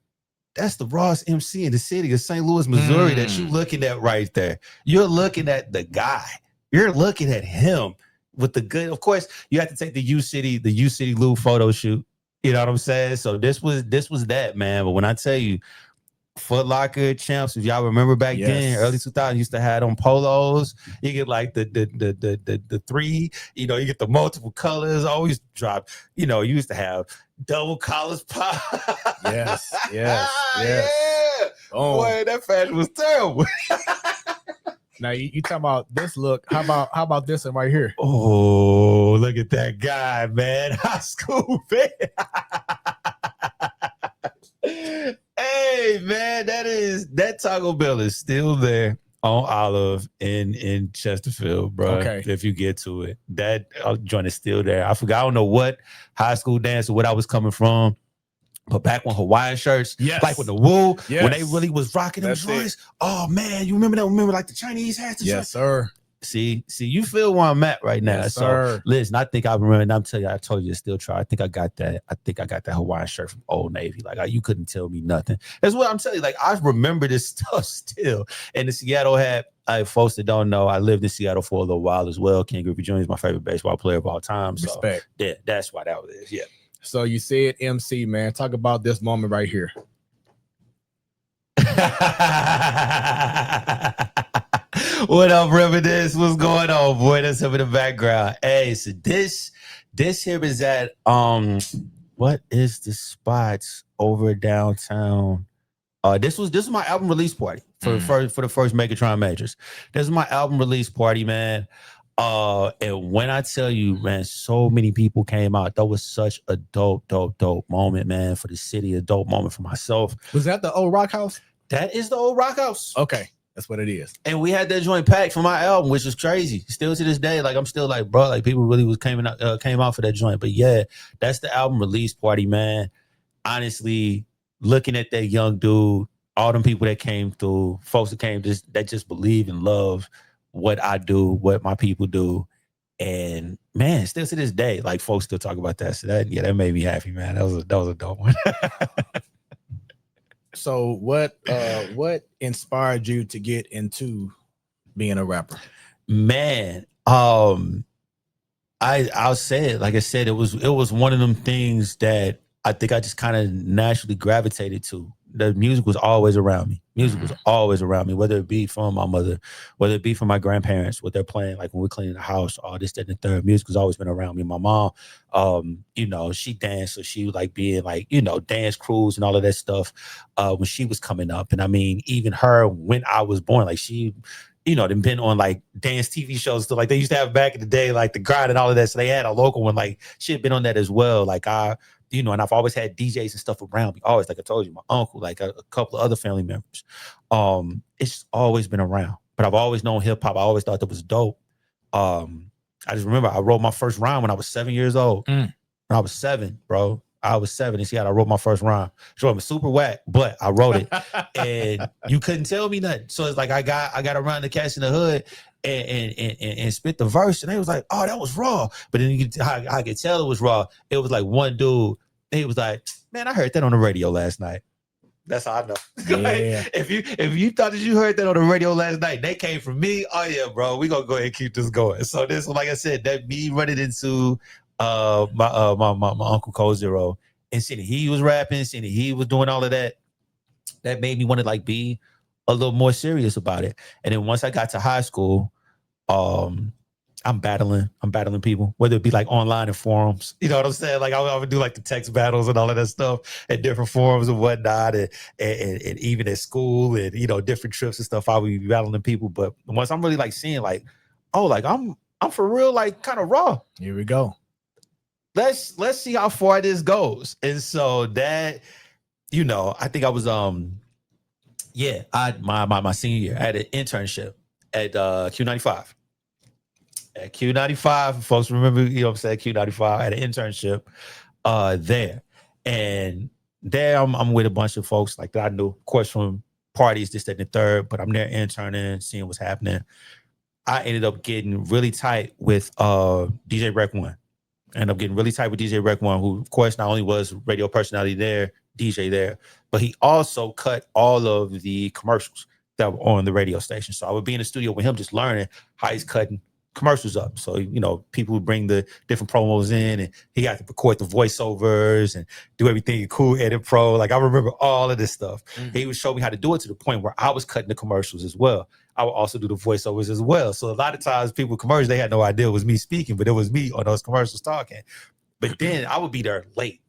Speaker 3: that's the rawest MC in the city of St. Louis, Missouri, that you looking at right there. You're looking at the guy. You're looking at him with the good. Of course, you have to take the U City Lou photo shoot. You know what I'm saying? So this was that, man. But when I tell you, Foot Locker champs, if y'all remember back then, early 2000s, used to have on polos. You get like the three, you know, you get the multiple colors, always drop, you know, you used to have double collars pop.
Speaker 2: Yes.
Speaker 3: Yeah. Boy, that fashion was terrible.
Speaker 2: Now you talking about this look. How about this one right here?
Speaker 3: Oh, look at that guy, man. High school, man. Hey man, that Taco Bell is still there on Olive in Chesterfield, bro.
Speaker 2: Okay.
Speaker 3: If you get to it, that joint is still there. I forgot. I don't know what high school dance or what I was coming from. But back when Hawaiian shirts, like with the wool, when they really was rocking them joints. Oh man, you remember that? Remember like the Chinese hats?
Speaker 2: Yes, sir.
Speaker 3: See, you feel where I'm at right now.
Speaker 2: Yes,
Speaker 3: so
Speaker 2: sir.
Speaker 3: listen, I think I remember, and I'm telling you, I told you to still try. I think I got that Hawaiian shirt from Old Navy. Like you couldn't tell me nothing. That's what I'm telling you. Like I remember this stuff still. And the Seattle hat, folks that don't know, I lived in Seattle for a little while as well. Ken Griffey Jr. is my favorite baseball player of all time. So
Speaker 2: respect.
Speaker 3: Yeah, that's why that was it. Yeah.
Speaker 2: So you said MC, man. Talk about this moment right here.
Speaker 3: What up, Reminisce? What's going on, boy? That's up in the background. Hey, so this here is at what is the spots over downtown? This was my album release party for the first Megatron Majors. This is my album release party, man. And when I tell you, man, so many people came out. That was such a dope moment, man, for the city, a dope moment for myself.
Speaker 2: Was that the old Rock House?
Speaker 3: That is the old Rock House.
Speaker 2: Okay, that's what it is.
Speaker 3: And we had that joint packed for my album, which was crazy. Still to this day, like I'm still like, bro, like people really came out for that joint. But yeah, that's the album release party, man. Honestly, looking at that young dude, all them people that came through, folks that came that just believe and love what I do, what my people do. And man, still to this day, like folks still talk about that. So that made me happy, man. That was a dope one.
Speaker 2: So what inspired you to get into being a rapper?
Speaker 3: Man, I'll say it. Like I said, it was one of them things that I think I just kind of naturally gravitated to. The music was always around me. Whether it be from my mother, whether it be from my grandparents, what they're playing, like when we're cleaning the house, all this, that, and the third. Music has always been around me. My mom, she danced, so she would like being like, dance crews and all of that stuff when she was coming up. And I mean, even her, when I was born, like she, they've been on like dance TV shows, so like they used to have back in the day, like The Grind and all of that. So they had a local one, like she had been on that as well. Like and I've always had DJs and stuff around me. Always, like I told you, my uncle, like a couple of other family members. It's always been around. But I've always known hip hop. I always thought that was dope. I just remember I wrote my first rhyme when I was 7 years old. When I was 7, bro. I was 7 in Seattle. I wrote my first rhyme. So it was super whack, but I wrote it. And you couldn't tell me nothing. So it's like I got around the cats in the hood and spit the verse, and they was like, "Oh, that was raw." But then I could tell it was raw. It was like one dude. He was like, "Man, I heard that on the radio last night." That's how I know.
Speaker 2: Yeah.
Speaker 3: if you thought that you heard that on the radio last night, they came from me. Oh yeah, bro, we gonna go ahead and keep this going. So this, like I said, that me running into my Uncle Cold Zero and seeing that he was rapping, seeing that he was doing all of that, that made me want to like be a little more serious about it. And then once I got to high school, I'm battling people, whether it be like online and forums. You know what I'm saying? Like I would do like the text battles and all of that stuff at different forums and whatnot, and even at school and different trips and stuff. I would be battling people. But once I'm really like seeing like, oh, like I'm for real, like kind of raw.
Speaker 2: Here we go.
Speaker 3: Let's see how far this goes. And so that, I think I was my senior year, I had an internship at Q95. At Q95, folks remember, I'm saying, Q95, I had an internship there. And there I'm with a bunch of folks like that I knew, of course, from parties, this, that, and the third, but I'm there interning, seeing what's happening. I ended up getting really tight with DJ Rec One. I ended up getting really tight with DJ Rec One, who, of course, not only was radio personality there, DJ there, but he also cut all of the commercials that were on the radio station. So I would be in the studio with him just learning how he's cutting commercials up. So, people would bring the different promos in and he got to record the voiceovers and do everything in Cool Edit Pro. Like I remember all of this stuff. Mm-hmm. He would show me how to do it to the point where I was cutting the commercials as well. I would also do the voiceovers as well. So a lot of times people with commercials, they had no idea it was me speaking, but it was me on those commercials talking. But then I would be there late.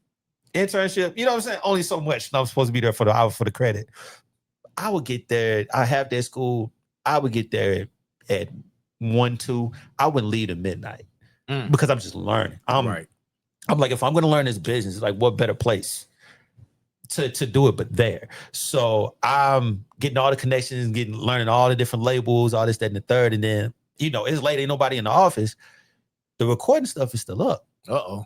Speaker 3: Internship, you know what I'm saying? Only so much. And I was supposed to be there for the hour for the credit. I would get there. I have that school. I would get there at 1, 2. I wouldn't leave at midnight because I'm just learning. I'm like, if I'm going to learn this business, like what better place to do it, but there. So I'm getting all the connections, learning all the different labels, all this, that, and the third. And then, you know, it's late, ain't nobody in the office. The recording stuff is still up.
Speaker 2: Uh-oh.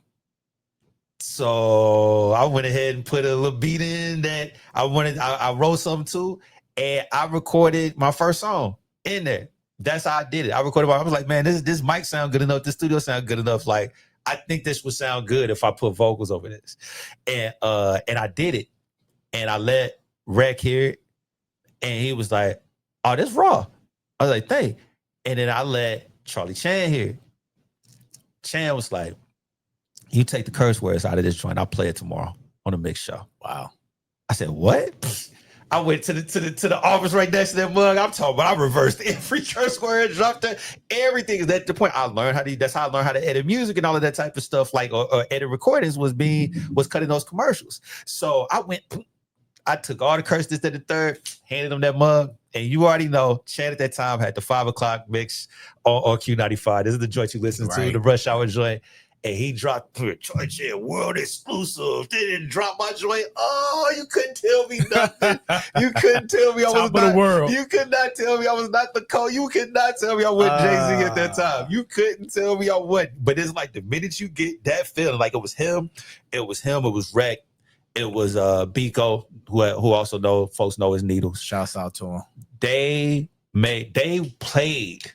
Speaker 3: So I went ahead and put a little beat in that I wrote something to, and I recorded my first song in there. That's how I did it. I recorded. I was like, man, this mic sound good enough. This studio sound good enough. Like, I think this would sound good if I put vocals over this. And I did it. And I let Rec hear it. And he was like, oh, this raw. I was like, thank. And then I let Charlie Chan hear it. Chan was like, you take the curse words out of this joint. I'll play it tomorrow on the mix show. Wow. I said, what? I went to the office right next to that mug. I'm talking about I reversed every curse word, dropped everything. Is at the point I learned that's how I learned how to edit music and all of that type of stuff, like or edit recordings was cutting those commercials. So I took all the curse, this, that, the third, handed him that mug. And you already know, Chad at that time had the 5 o'clock mix on Q95. This is the joint you listen to, the rush hour joint. And he dropped George, world exclusive. They didn't drop my joint. Oh, you couldn't tell me nothing. You couldn't tell me I was not the world. You could not tell me I was not the code. You could not tell me I wasn't Jay-Z at that time. You couldn't tell me I wasn't. But it's like the minute you get that feeling, like it was him, it was Rec, it was Biko, who also folks know his Needles.
Speaker 2: Shouts out to him.
Speaker 3: They played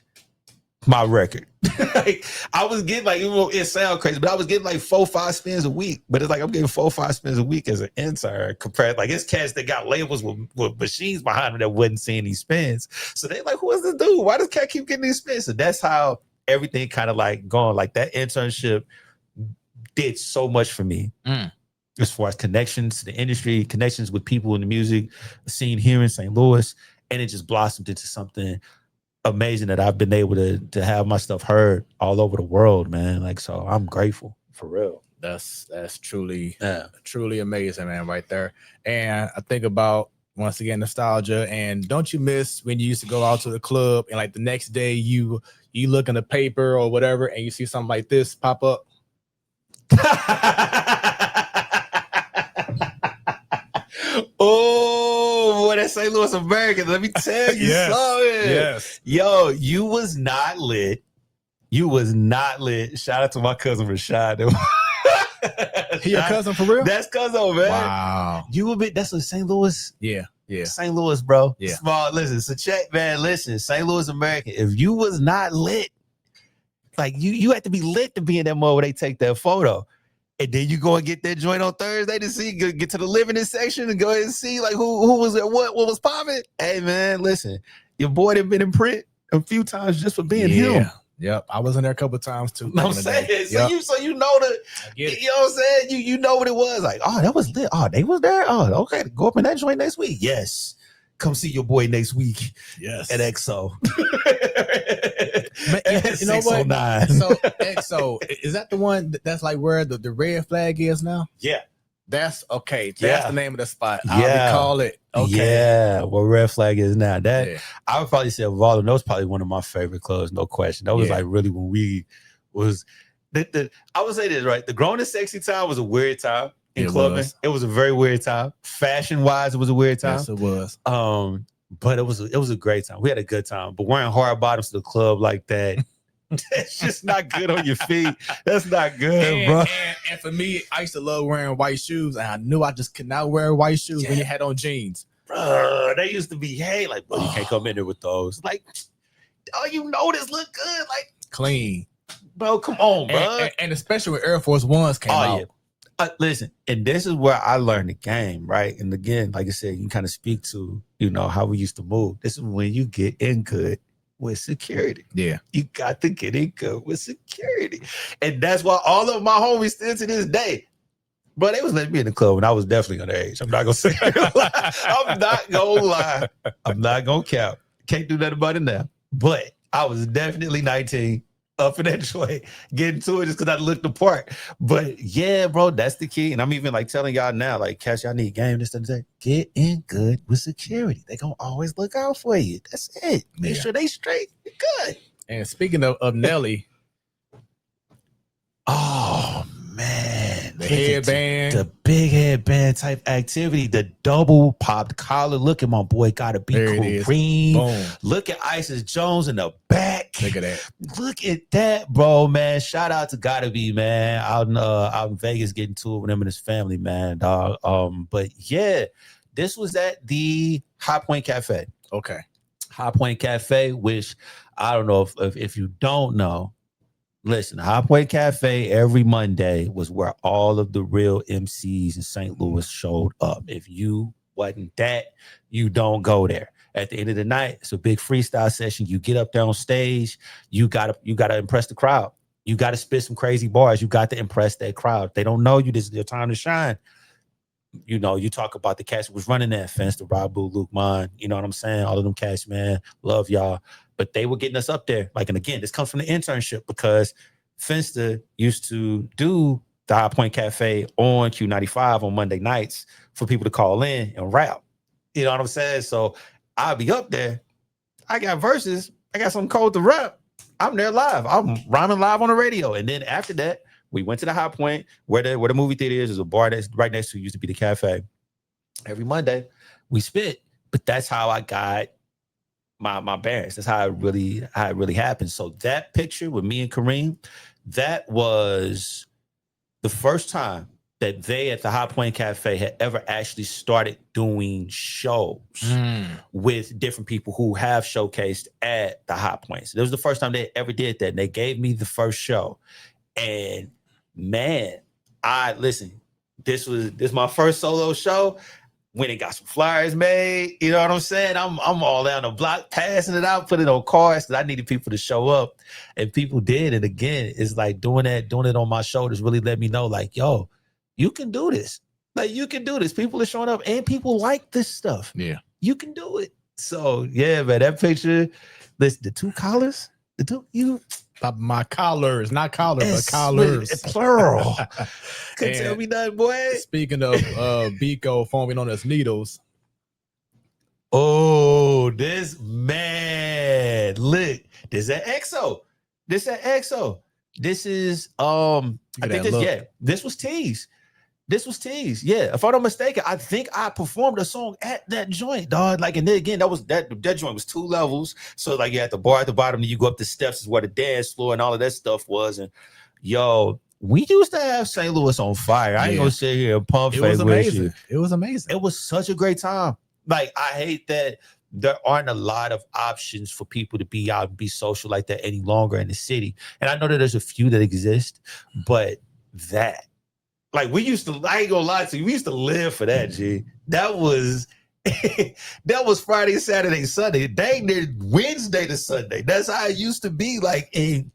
Speaker 3: my record. Like, I was getting like, it sounds crazy, but I was getting like 4-5 spins a week. But it's like I'm getting 4-5 spins a week as an intern compared, like, it's cats that got labels with machines behind them that wasn't seeing these spins. So they like, who is this dude? Why does cat keep getting these spins? So that's how everything kind of like going. Like that internship did so much for me. As far as connections to the industry, connections with people in the music scene here in St. Louis, and it just blossomed into something amazing that I've been able to have my stuff heard all over the world, man. Like, so I'm grateful for real.
Speaker 2: That's truly amazing, man, right there. And I think about, once again, nostalgia. And don't you miss when you used to go out to the club and like the next day you look in the paper or whatever and you see something like this pop up?
Speaker 3: Oh, boy, that's St. Louis American. Let me tell you something.
Speaker 2: Yes.
Speaker 3: Yo, you was not lit. You was not lit. Shout out to my cousin Rashad.
Speaker 2: He your cousin for real?
Speaker 3: That's cousin, man.
Speaker 2: Wow.
Speaker 3: You a bit, that's what St. Louis.
Speaker 2: Yeah.
Speaker 3: St. Louis, bro.
Speaker 2: Yeah.
Speaker 3: Small. Listen, so check, man. Listen, St. Louis American. If you was not lit, like you had to be lit to be in that mode where they take that photo. And then you go and get that joint on Thursday to see, get to the living section and go ahead and see like who was there, what was popping. Hey man, listen, your boy done been in print a few times just for being him.
Speaker 2: Yep, I was in there a couple of times too.
Speaker 3: I'm saying, so you know the, you know what I'm saying? You know what it was like. Oh, that was lit. Oh, they was there. Oh, okay, go up in that joint next week. Yes, come see your boy next week. Yes, at XO.
Speaker 2: You know what? So XO, is that the one that's like where the red flag is now?
Speaker 3: Yeah.
Speaker 2: That's okay. That's the name of the spot. I'll call it. Okay.
Speaker 3: Yeah, where Red Flag is now. That I would probably say of all of them, that was probably one of my favorite clubs, no question. That was like really when we was I would say this, right? The Grown and Sexy time was a weird time in clubbing. It was a very weird time. Fashion wise, it was a weird time.
Speaker 2: Yes, it was.
Speaker 3: But it was a great time. We had a good time. But wearing hard bottoms to the club like that, that's just not good on your feet. That's not good, bro.
Speaker 2: And for me, I used to love wearing white shoes, and I knew I just could not wear white shoes when you had on jeans.
Speaker 3: Bro, they used to be, hey, like, bro, you can't come in there with those. Like, oh, you know this look good, like
Speaker 2: clean,
Speaker 3: bro. Come on, bro.
Speaker 2: And especially when Air Force Ones came out.
Speaker 3: Yeah. Listen, and this is where I learned the game, right? And again, like I said, you can kind of speak to, how we used to move. This is when you get in good with security. Yeah. You got to get in good with security. And that's why all of my homies still to this day, bro, they was letting me in the club when I was definitely underage. I'm not going to say I'm not going to lie. I'm not going to count. Can't do nothing about it now. But I was definitely 19. Up in that joint, getting to it just because I looked the part. But yeah, bro, that's the key. And I'm even like telling y'all now, like, Cash, y'all need game this and that. Get in good with security. They gonna always look out for you. That's it. Make sure they straight. You're good.
Speaker 2: And speaking of Nelly,
Speaker 3: oh man,
Speaker 2: the headband,
Speaker 3: the big headband type activity, the double popped collar. Look at my boy, gotta be Kareem. Look at Isis Jones in the back.
Speaker 2: Look at that.
Speaker 3: Look at that, bro, man. Shout out to Gotta Be, man. Out in Vegas, getting to it with him and his family, man, dog. But yeah, this was at the High Point Cafe.
Speaker 2: Okay.
Speaker 3: High Point Cafe, which I don't know if you don't know. Listen, High Point Cafe every Monday was where all of the real MCs in St. Louis showed up. If you wasn't that, you don't go there. At the end of the night, it's a big freestyle session. You get up there on stage, you gotta impress the crowd. You gotta spit some crazy bars. You got to impress that crowd. They don't know you. This is your time to shine. You know, you talk about the cats who was running that fence, the Rob Boo, Luke Mon, you know what I'm saying? All of them cats, man, love y'all. But they were getting us up there. Like, and again, this comes from the internship because Finster used to do the High Point Cafe on Q95 on Monday nights for people to call in and rap. You know what I'm saying? So I'll be up there. I got verses. I got something cold to rap. I'm there live. I'm rhyming live on the radio. And then after that, we went to the High Point where the movie theater is. There's a bar that's right next to used to be the cafe. Every Monday, we spit. But that's how I got my bearings. That's how it really happened. So that picture with me and Kareem, that was the first time that they at the High Point Cafe had ever actually started doing shows with different people who have showcased at the High Point. So it was the first time they ever did that. And they gave me the first show. And man, this was my first solo show. Went and got some flyers made, you know what I'm saying? I'm all down the block, passing it out, putting it on cars because I needed people to show up, and people did. And again, it's like doing it on my shoulders really let me know, like, yo, you can do this. Like, you can do this. People are showing up, and people like this stuff.
Speaker 2: Yeah,
Speaker 3: you can do it. So yeah, man, that picture, listen, the two collars,
Speaker 2: my collars, not collars, but collars.
Speaker 3: Plural. Couldn't tell me nothing, boy.
Speaker 2: Speaking of Biko forming on his needles.
Speaker 3: Oh, this man. Look, this that EXO. This is this was Tease. This was Tease. Yeah, if I'm not mistaken, I think I performed a song at that joint, dog. Like, and then again, that joint was 2 levels. So like, you had the bar at the bottom, and you go up the steps is where the dance floor and all of that stuff was. And yo, we used to have St. Louis on fire. I ain't gonna sit here and pump fake with you.
Speaker 2: It was amazing.
Speaker 3: It was such a great time. Like, I hate that there aren't a lot of options for people to be out and be social like that any longer in the city. And I know that there's a few that exist, but that. Like, we used to, I ain't gonna lie to you, we used to live for that, G. That was Friday, Saturday, Sunday. Dang near Wednesday to Sunday. That's how it used to be. Like, and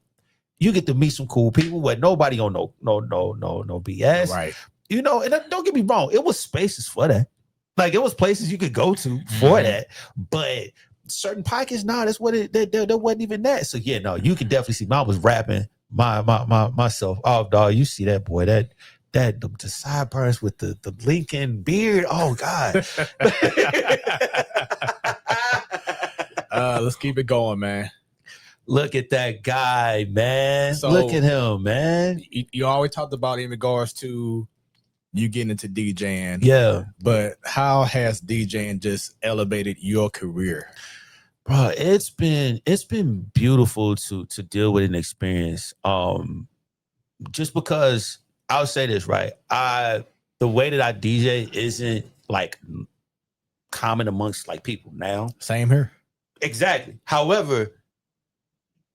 Speaker 3: you get to meet some cool people where nobody on no BS.
Speaker 2: Right.
Speaker 3: You know, and don't get me wrong, it was spaces for that. Like, it was places you could go to for that. But certain pockets, that's what there wasn't even that. So yeah, no, you can definitely see I was rapping myself off, dog. You see that boy, the sideburns with the Lincoln beard. Oh God.
Speaker 2: Let's keep it going, man.
Speaker 3: Look at that guy, man.
Speaker 2: So,
Speaker 3: look at him, man.
Speaker 2: You always talked about in regards to you getting into DJing.
Speaker 3: Yeah.
Speaker 2: But how has DJing just elevated your career?
Speaker 3: Bro, it's been beautiful to deal with an experience. Just because I'll say this, right? The way that I DJ isn't like common amongst like people now.
Speaker 2: Same here.
Speaker 3: Exactly. However,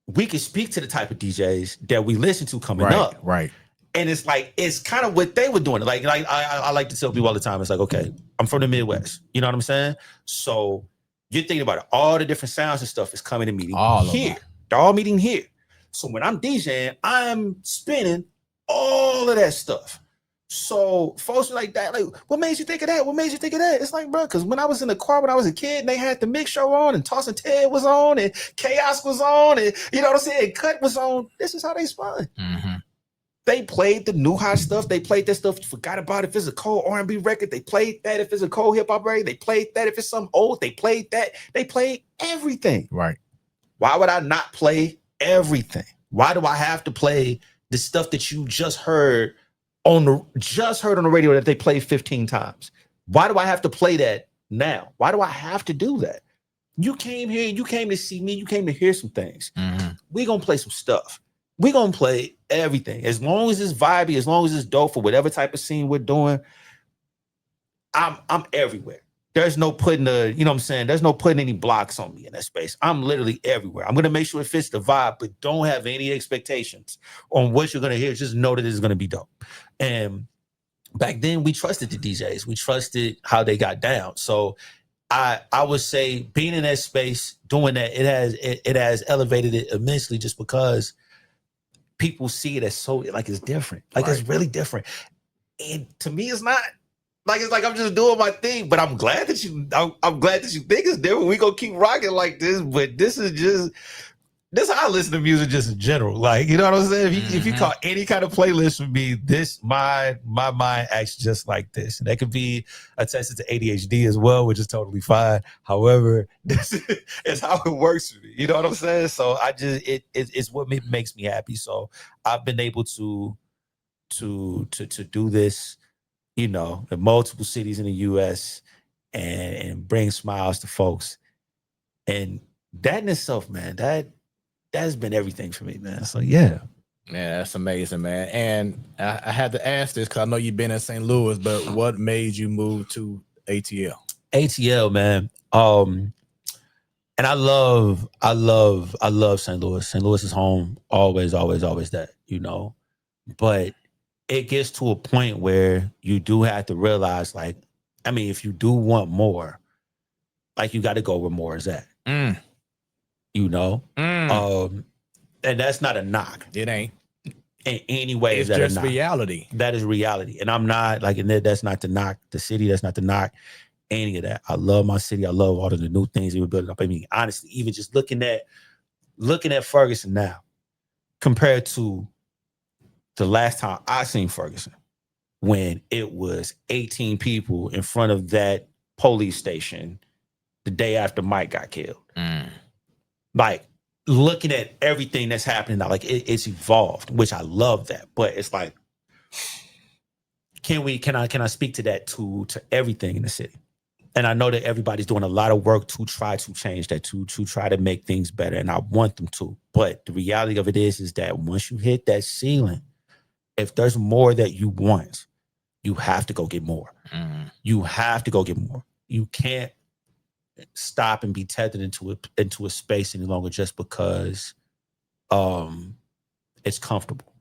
Speaker 3: we can speak to the type of DJs that we listen to coming up.
Speaker 2: Right.
Speaker 3: And it's like, it's kind of what they were doing. Like I like to tell people all the time, it's like, okay, I'm from the Midwest. You know what I'm saying? So you're thinking about it. All the different sounds and stuff is coming and meeting here. They're all meeting here. So when I'm DJing, I'm spinning all of that stuff. So folks are like that, like, what made you think of that? What made you think of that? It's like, bro, because when I was in the car when I was a kid and they had the mix show on and Toss and Ted was on and Chaos was on and, you know what I'm saying, Cut was on, this is how they spun.
Speaker 2: Mm-hmm.
Speaker 3: They played the new hot stuff. They played that stuff. Forgot about it if it's a cold R&B record. They played that if it's a cold hip hop record. They played that if it's something old. They played that. They played everything.
Speaker 2: Right.
Speaker 3: Why would I not play everything? Why do I have to play the stuff that you just heard
Speaker 4: just heard on the radio that they played 15 times. Why do I have to play that now? Why do I have to do that? You came here, you came to see me, you came to hear some things. We're gonna play some stuff. We're gonna play everything. As long as it's vibey, as long as it's dope for whatever type of scene we're doing, I'm everywhere. There's no putting there's no putting any blocks on me in that space. I'm literally everywhere. I'm gonna make sure it fits the vibe, but don't have any expectations on what you're gonna hear. Just know that it's gonna be dope. And back then we trusted the DJs. We trusted how they got down. So I would say being in that space, doing that, it has elevated it immensely just because people see it as so like it's different. Like it's really different. And to me, it's not. Like it's like I'm just doing my thing, but I'm glad that you think it's different. We gonna keep rocking like this, but this is how I listen to music just in general. Like, you know what I'm saying? If you call any kind of playlist for me, this my mind acts just like this. And that could be attested to ADHD as well, which is totally fine. However, this is how it works for me. You know what I'm saying? So it's what makes me happy. So I've been able to do this, you know, in multiple cities in the US and bring smiles to folks. And that in itself, man, that's been everything for me, man. So yeah.
Speaker 2: Yeah, that's amazing, man. And I had to ask this because I know you've been in St. Louis, but what made you move to ATL?
Speaker 3: ATL, man. And I love St. Louis. St. Louis is home. Always that, you know. But it gets to a point where you do have to realize, like, I mean, if you do want more, like, you got to go where more is at. You know? And that's not a knock.
Speaker 2: It ain't.
Speaker 3: In any way,
Speaker 2: it's
Speaker 3: is that
Speaker 2: just
Speaker 3: a knock.
Speaker 2: reality.
Speaker 3: That is reality. And I'm not, like, and that's not to knock the city. That's not to knock any of that. I love my city. I love all of the new things we were building up. I mean, honestly, even just looking at Ferguson now, compared to the last time I seen Ferguson, when it was 18 people in front of that police station the day after Mike got killed. Like, looking at everything that's happening now, like it's evolved, which I love that. But it's like, can I speak to that to everything in the city? And I know that everybody's doing a lot of work to try to change that, to try to make things better. And I want them to. But the reality of it is that once you hit that ceiling, if there's more that you want, you have to go get more. You have to go get more. You can't stop and be tethered into a space any longer just because it's comfortable.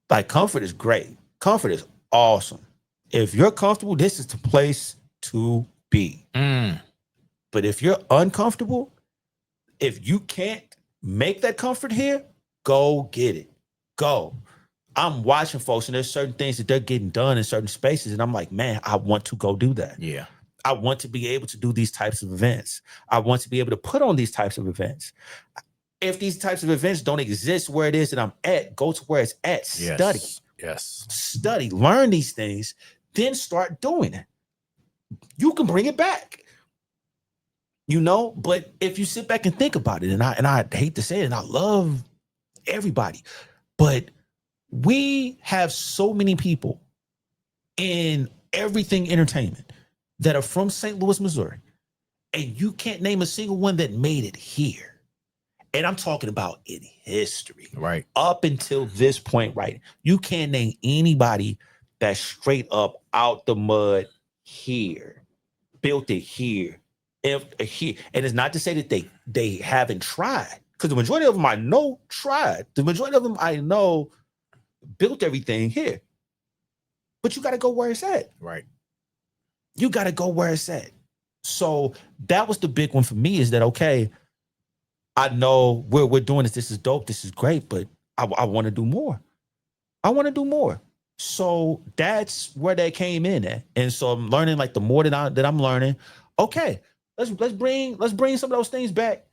Speaker 3: Like, comfort is great. Comfort is awesome. If you're comfortable, this is the place to be. But if you're uncomfortable, if you can't make that comfort here, go get it. Go. I'm watching folks, and there's certain things that they're getting done in certain spaces, and I'm like, man, I want to go do that.
Speaker 2: Yeah.
Speaker 3: I want to be able to do these types of events. I want to be able to put on these types of events. If these types of events don't exist where it is that I'm at, go to where it's at. Study.
Speaker 2: Yes.
Speaker 3: Study. Learn these things. Then start doing it. You can bring it back. You know? But if you sit back and think about it, and I hate to say it, and I love everybody, but we have so many people in everything entertainment that are from St. Louis, Missouri, and you can't name a single one that made it here. And I'm talking about in history.
Speaker 2: Right.
Speaker 3: Up until this point, right? You can't name anybody that's straight up out the mud here, built it here, here. And it's not to say that they haven't tried, because the majority of them I know tried. The majority of them I know built everything here. But you got to go where it's at.
Speaker 2: Right.
Speaker 3: You got to go where it's at. So that was the big one for me, is that, okay, I know we're doing this. This is dope. This is great, but I want to do more. I want to do more. So that's where that came in at. And so I'm learning, like, the more that I'm learning, okay, let's bring some of those things back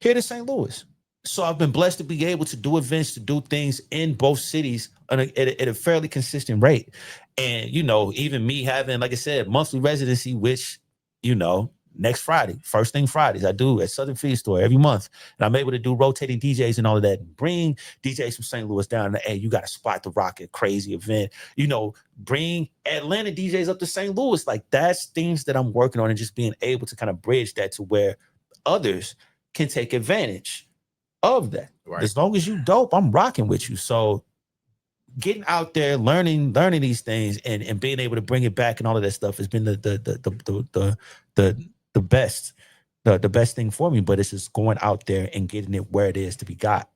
Speaker 3: here to St. Louis. So I've been blessed to be able to do events, to do things in both cities at a fairly consistent rate. And, you know, even me having, like I said, monthly residency, which, you know, next Friday, first thing Fridays, I do at Southern Feed Store every month. And I'm able to do rotating DJs and all of that. Bring DJs from St. Louis down to, hey, you got to spot the rocket, crazy event. You know, bring Atlanta DJs up to St. Louis. Like, that's things that I'm working on, and just being able to kind of bridge that to where others can take advantage of that. Right. As long as you dope, I'm rocking with you. So getting out there, learning these things, and being able to bring it back and all of that stuff has been the best thing for me. But it's just going out there and getting it where it is to be got.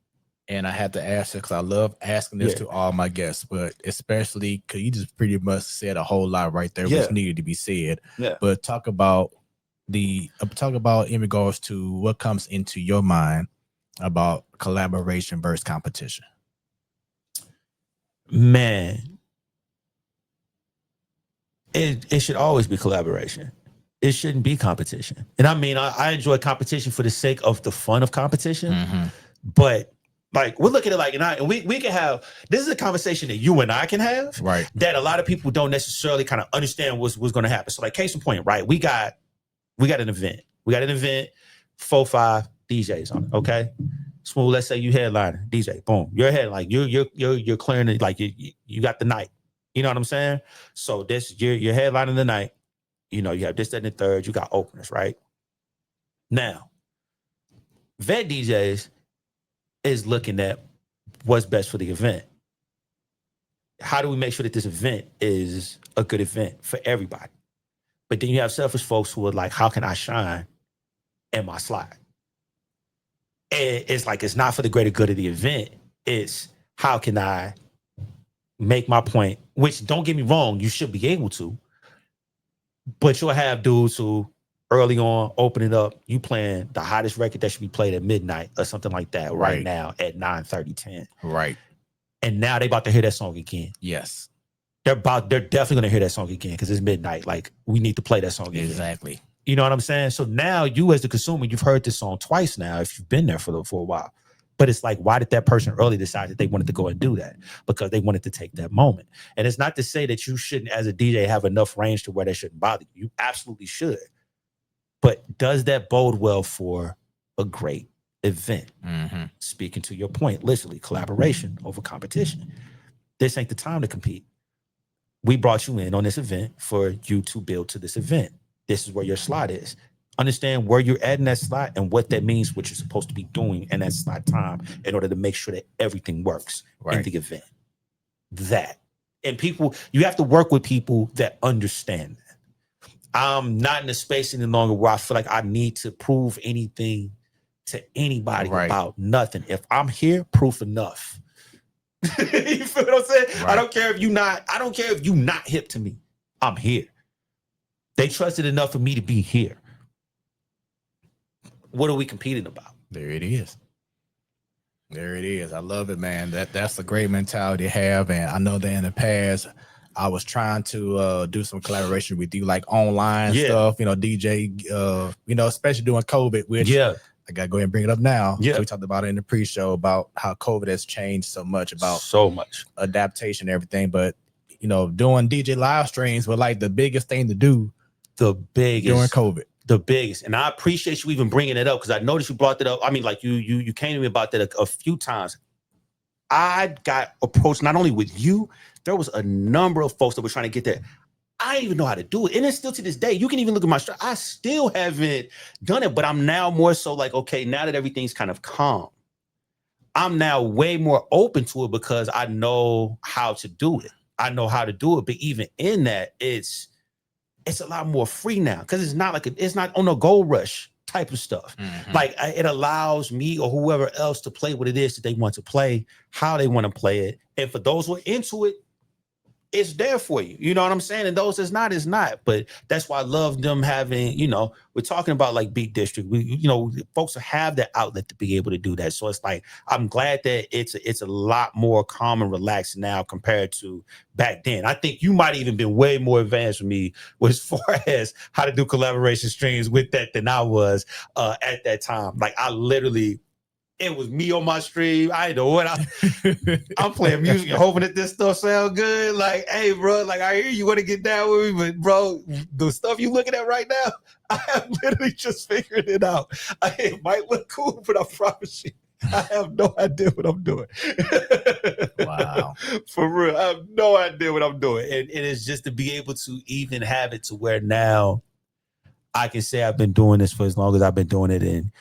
Speaker 2: And I had to ask it because I love asking this to all my guests, but especially because you just pretty much said a whole lot right there, which needed to be said. Yeah. But talk about in regards to what comes into your mind about collaboration versus competition.
Speaker 3: Man, it should always be collaboration. It shouldn't be competition. And I mean, I enjoy competition for the sake of the fun of competition, but like, we're looking at it like, and we can have, this is a conversation that you and I can have, right? That a lot of people don't necessarily kind of understand what's going to happen. So like, case in point, right? We got an event. 4-5 DJs on it. Okay. Smooth, let's say you headliner, DJ, boom. You're ahead, like you're clearing it, like you got the night. You know what I'm saying? So this you're headlining the night. You know, you have this, that, and the third. You got openers, right? Now, vet DJs is looking at what's best for the event. How do we make sure that this event is a good event for everybody? But then you have selfish folks who are like, how can I shine in my slot? And it's like, it's not for the greater good of the event. It's how can I make my point, which, don't get me wrong, you should be able to. But you'll have dudes who early on open it up, you playing the hottest record that should be played at midnight or something like that right now at 9:30, 10. Right. And now they about to hear that song again.
Speaker 2: Yes.
Speaker 3: They're definitely going to hear that song again because it's midnight. Like, we need to play that song again.
Speaker 2: Exactly.
Speaker 3: You know what I'm saying? So now you as the consumer, you've heard this song twice now if you've been there for a while. But it's like, why did that person early decide that they wanted to go and do that? Because they wanted to take that moment. And it's not to say that you shouldn't, as a DJ, have enough range to where that shouldn't bother you. You absolutely should. But does that bode well for a great event? Speaking to your point, literally, collaboration over competition. This ain't the time to compete. We brought you in on this event for you to build to this event. This is where your slot is. Understand where you're at in that slot and what that means, what you're supposed to be doing in that slot time in order to make sure that everything works in the event. And people, you have to work with people that understand that. I'm not in a space any longer where I feel like I need to prove anything to anybody about nothing. If I'm here, proof enough. You feel what I'm saying? I don't care if you not hip to me. I'm here. They trusted enough for me to be here. What are we competing about?
Speaker 2: There it is. There it is. I love it, man. That's a great mentality to have. And I know that in the past, I was trying to do some collaboration with you, like online stuff, DJ, especially during COVID, which I got to go ahead and bring it up now. Yeah. We talked about it in the pre-show about how COVID has changed so much adaptation and everything. But, doing DJ live streams was like the biggest thing to do.
Speaker 3: The biggest
Speaker 2: during COVID.
Speaker 3: The biggest. And I appreciate you even bringing it up because I noticed you brought that up. I mean, like you came to me about that a few times. I got approached not only with you, there was a number of folks that were trying to get there. I didn't even know how to do it. And it's still to this day. You can even look at my show. I still haven't done it, but I'm now more so like, okay, now that everything's kind of calm, I'm now way more open to it because I know how to do it. But even in that, it's a lot more free now because it's not on a gold rush type of stuff. Like, it allows me or whoever else to play what it is that they want to play, how they want to play it. And for those who are into it, it's there for you. You know what I'm saying? And those is not. But that's why I love them having, we're talking about like Beat District. Folks have that outlet to be able to do that. So it's like, I'm glad that it's a lot more calm and relaxed now compared to back then. I think you might even been way more advanced with me as far as how to do collaboration streams with that than I was at that time. Like, I literally It was me on my stream. I know what I'm playing music and hoping that this stuff sound good. Like, hey, bro, like I hear you want to get down with me, but bro, the stuff you looking at right now, I have literally just figured it out. It might look cool, but I promise you, I have no idea what I'm doing.
Speaker 2: Wow.
Speaker 3: For real, I have no idea what I'm doing. And it is just to be able to even have it to where now I can say I've been doing this for as long as I've been doing it, and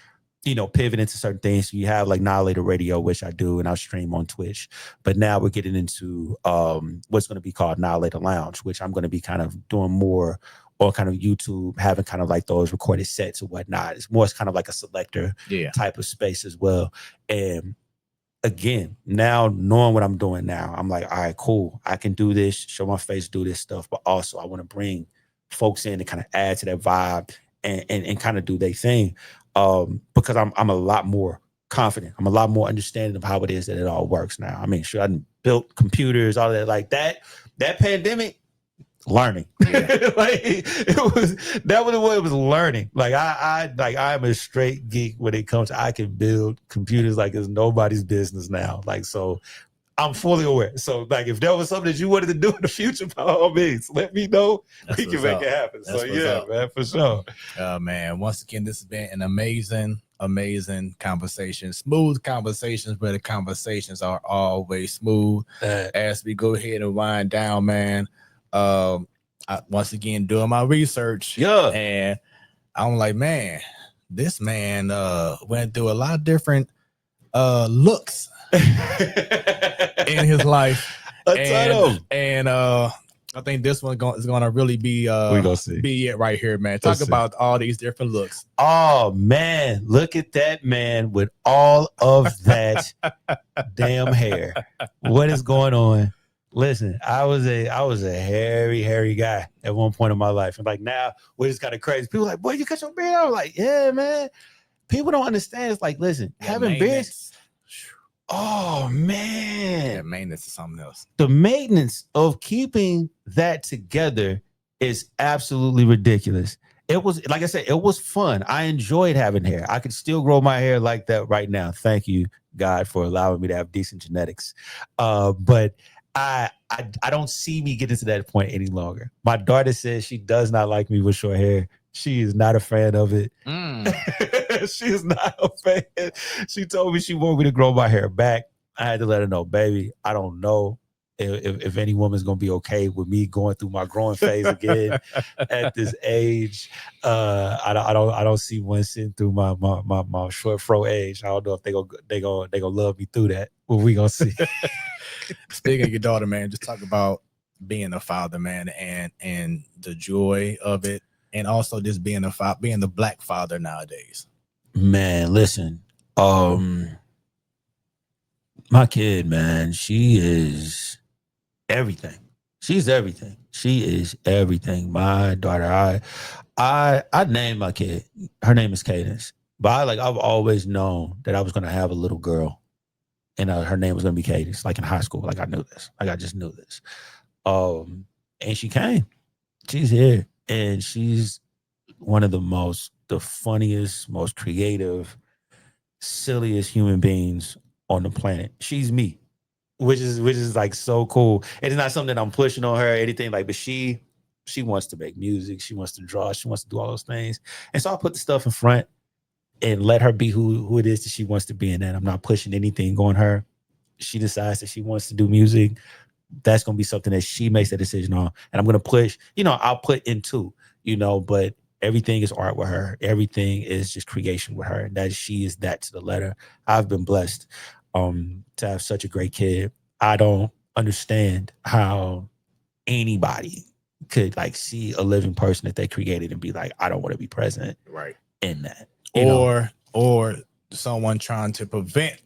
Speaker 3: pivot into certain things. So you have like NahLader Radio, which I do, and I'll stream on Twitch. But now we're getting into what's going to be called NahLader Lounge, which I'm going to be kind of doing more on kind of YouTube, having kind of like those recorded sets or whatnot. It's kind of like a selector type of space as well. And again, now knowing what I'm doing now, I'm like, all right, cool. I can do this, show my face, do this stuff. But also I want to bring folks in to kind of add to that vibe and kind of do their thing. Because I'm a lot more confident. I'm a lot more understanding of how it is that it all works now. I mean, sure, I built computers, all of that, like that pandemic, learning. Yeah. Like that was what it was, learning. Like I'm a straight geek when it comes to, I can build computers like it's nobody's business now. Like, so I'm fully aware. So like, if there was something that you wanted to do in the future, by all means, let me know. We can make it happen. So yeah, man, for sure.
Speaker 2: Man, once again, this has been an amazing conversation. Smooth conversations, but the conversations are always smooth. As we go ahead and wind down, man. I, once again, doing my research.
Speaker 3: Yeah.
Speaker 2: And I'm like, man, this man went through a lot of different looks in his life. And I think this one is gonna really be it right here, man. Talk about all these different looks.
Speaker 3: Oh man, look at that man with all of that damn hair. What is going on? Listen, I was a hairy guy at one point in my life, and like now we're just kind of crazy. People are like, boy, you cut your beard. I was like, yeah, man. People don't understand. It's like, listen, having beards. Oh man,
Speaker 2: yeah, maintenance is something else.
Speaker 3: The maintenance of keeping that together is absolutely ridiculous. It was, like I said, it was fun. I enjoyed having hair. I could still grow my hair like that right now. Thank you, God, for allowing me to have decent genetics. But I don't see me getting to that point any longer. My daughter says she does not like me with short hair. She is not a fan of it. She is not a fan. She told me she wanted me to grow my hair back. I had to let her know, baby, I don't know if any woman's gonna be okay with me going through my growing phase again at this age. I don't see one sitting through my short fro age. I don't know if they gonna love me through that. Well, we gonna see.
Speaker 2: Speaking of your daughter, man, just talk about being a father, man, and the joy of it, and also just being being the Black father nowadays.
Speaker 3: Man, listen, my kid, man, she is everything. She's everything. She is everything. My daughter, I named my kid. Her name is Cadence. But I've always known that I was gonna have a little girl, and her name was gonna be Cadence. Like in high school, like I knew this. Like I just knew this. And she came. She's here, and she's one of the funniest, most creative, silliest human beings on the planet. She's me, which is like so cool. It's not something that I'm pushing on her or anything like, but she wants to make music, she wants to draw, she wants to do all those things. And so I put the stuff in front and let her be who it is that she wants to be in that. I'm not pushing anything on her. She decides that she wants to do music. That's going to be something that she makes that decision on. And I'm going to push, I'll put into, but everything is art with her. Everything is just creation with her. And that she is that to the letter. I've been blessed to have such a great kid. I don't understand how anybody could see a living person that they created and be like, I don't want to be present
Speaker 2: right
Speaker 3: in that.
Speaker 2: Or someone trying to prevent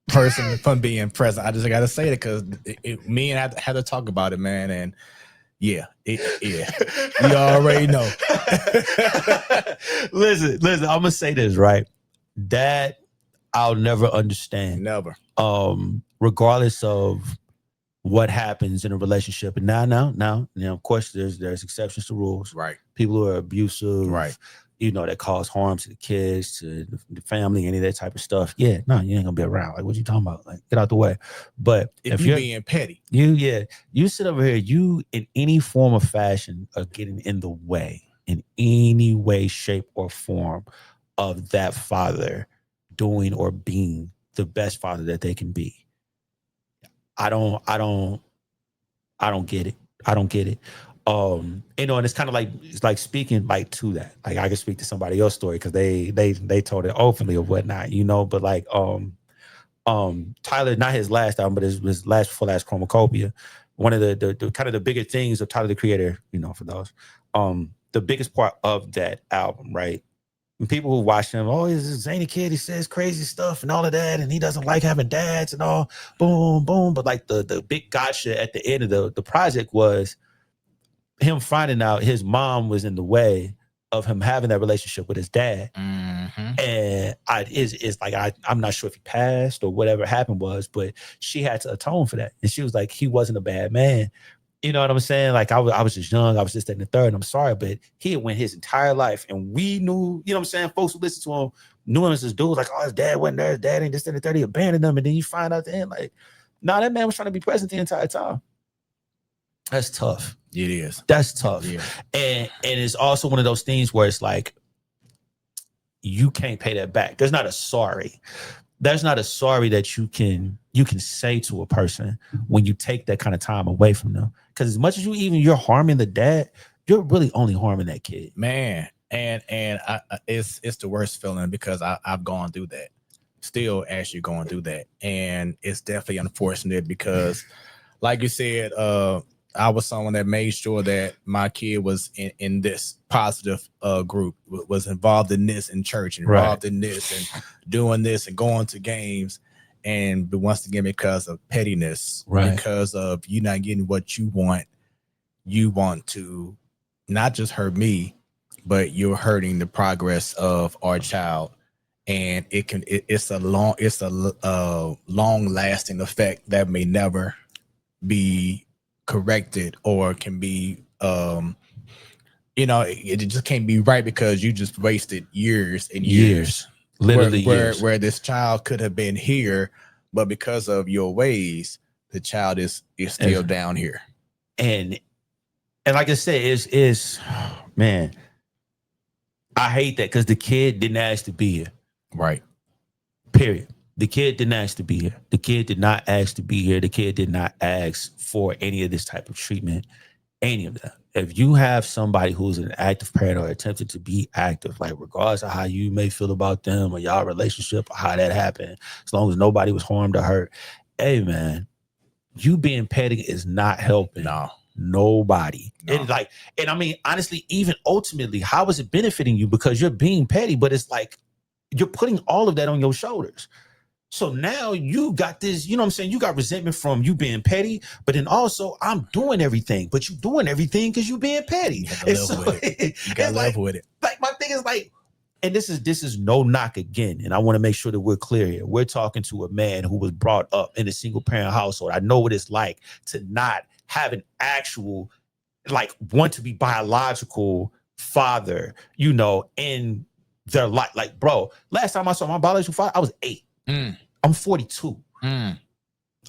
Speaker 2: person from being present. I just gotta say it because me and I had to talk about it, man. And yeah, you already know.
Speaker 3: Listen, I'm gonna say this, right? That I'll never understand.
Speaker 2: Never.
Speaker 3: Regardless of what happens in a relationship. And now, of course, there's exceptions to rules.
Speaker 2: Right.
Speaker 3: People who are abusive,
Speaker 2: right,
Speaker 3: that cause harm to the kids, to the family, any of that type of stuff. Yeah, no, you ain't gonna be around. Like, what you talking about? Like, get out the way. But
Speaker 2: if you're being petty,
Speaker 3: you sit over here, you in any form of fashion are getting in the way, in any way, shape, or form of that father doing or being the best father that they can be. I don't get it. I don't get it. And it's kind of like, it's like speaking like to that. Like, I can speak to somebody else's story because they told it openly or whatnot, but like Tyler, not his last album, but his last before last Chromacopia. One of the kind of the bigger things of Tyler the Creator, for those, the biggest part of that album, right? And people who watch him, he's a zany kid, he says crazy stuff and all of that, and he doesn't like having dads and all, boom, boom. But like the big gotcha at the end of the project was him finding out his mom was in the way of him having that relationship with his dad.
Speaker 2: Mm-hmm.
Speaker 3: And it's like, I'm not sure if he passed or whatever happened was, but she had to atone for that. And she was like, he wasn't a bad man. You know what I'm saying? Like, I was just young. I was just in the third. I'm sorry, but he had went his entire life. And we knew, you know what I'm saying? Folks who listened to him knew him as this dude, like, his dad wasn't there. His dad ain't just in the third. He abandoned him. And then you find out at the end, like, that man was trying to be present the entire time. That's tough.
Speaker 2: It is.
Speaker 3: That's tough.
Speaker 2: Yeah.
Speaker 3: And it's also one of those things where it's like, you can't pay that back. There's not a sorry. There's not a sorry that you can say to a person when you take that kind of time away from them. Because as much as you're harming the dad, you're really only harming that kid,
Speaker 2: man. And it's the worst feeling because I've gone through that. Still actually going through that, and it's definitely unfortunate because, like you said, I was someone that made sure that my kid was in this positive group, was involved in this in church, involved in this and doing this and going to games. And once again, because of pettiness, because of you not getting what you want to not just hurt me, but you're hurting the progress of our child. And it's a long lasting effect that may never be corrected or can be it just can't be right because you just wasted years and years.
Speaker 3: Literally years.
Speaker 2: Where this child could have been here, but because of your ways, the child is still down here.
Speaker 3: And like I said, is man, I hate that because the kid didn't ask to be here.
Speaker 2: Right.
Speaker 3: Period. The kid didn't ask to be here. The kid did not ask to be here. The kid did not ask for any of this type of treatment, any of that. If you have somebody who's an active parent or attempted to be active, like regardless of how you may feel about them or y'all relationship or how that happened, as long as nobody was harmed or hurt, hey man, you being petty is not helping.
Speaker 2: No.
Speaker 3: Nobody.
Speaker 2: No.
Speaker 3: And I mean, honestly, even ultimately, how is it benefiting you? Because you're being petty, but it's like you're putting all of that on your shoulders. So now you got this, you know what I'm saying? You got resentment from you being petty, but then also I'm doing everything, but you doing everything because you being petty.
Speaker 2: You gotta live with it.
Speaker 3: Like my thing is like, and this is no knock again. And I want to make sure that we're clear here. We're talking to a man who was brought up in a single parent household. I know what it's like to not have an actual, like, want to be biological father, in their life. Like, bro, last time I saw my biological father, I was 8. I'm 42. I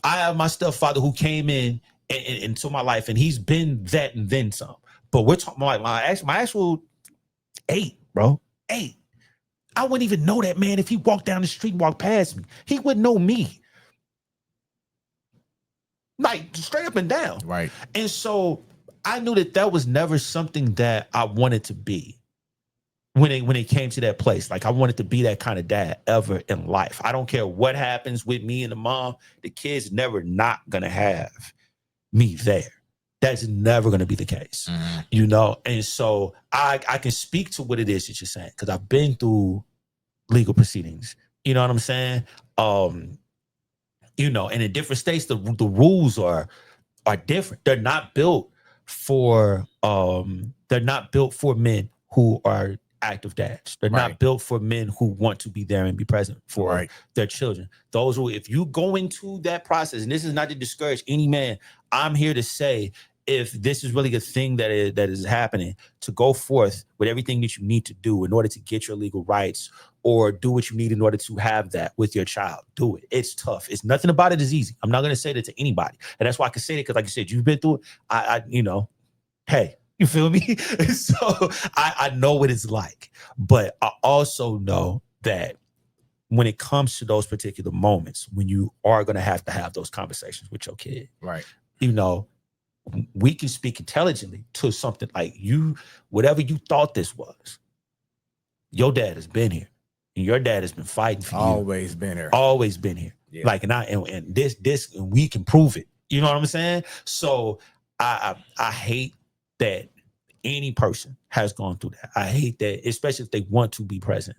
Speaker 3: have my stepfather who came into my life, and he's been that and then some. But we're talking like my actual 8, bro. 8. I wouldn't even know that man if he walked down the street and walked past me. He wouldn't know me. Like, straight up and down.
Speaker 2: Right.
Speaker 3: And so I knew that was never something that I wanted to be. When it came to that place, like I wanted to be that kind of dad ever in life. I don't care what happens with me and the mom, the kid's never not gonna have me there. That's never gonna be the case, And so I can speak to what it is that you're saying because I've been through legal proceedings. You know what I'm saying? And in different states, the rules are different. They're not built for men who are active dads. They're
Speaker 2: Right.
Speaker 3: not built for men who want to be there and be present for their children. Those who, if you go into that process, and this is not to discourage any man, I'm here to say, if this is really a thing that is happening, to go forth with everything that you need to do in order to get your legal rights, or do what you need in order to have that with your child. Do it. It's tough. It's nothing about it is easy. I'm not going to say that to anybody. And that's why I can say that, because like you said, you've been through it. I you know, hey, you feel me? So I know what it's like. But I also know that when it comes to those particular moments, when you are going to have those conversations with your kid,
Speaker 2: right?
Speaker 3: You know, we can speak intelligently to something like, you, whatever you thought this was, your dad has been here, and your dad has been fighting for you.
Speaker 2: Always been here.
Speaker 3: Always been here. Yeah. Like, and this, and we can prove it. You know what I'm saying? So I hate that any person has gone through that. I hate that, especially if they want to be present.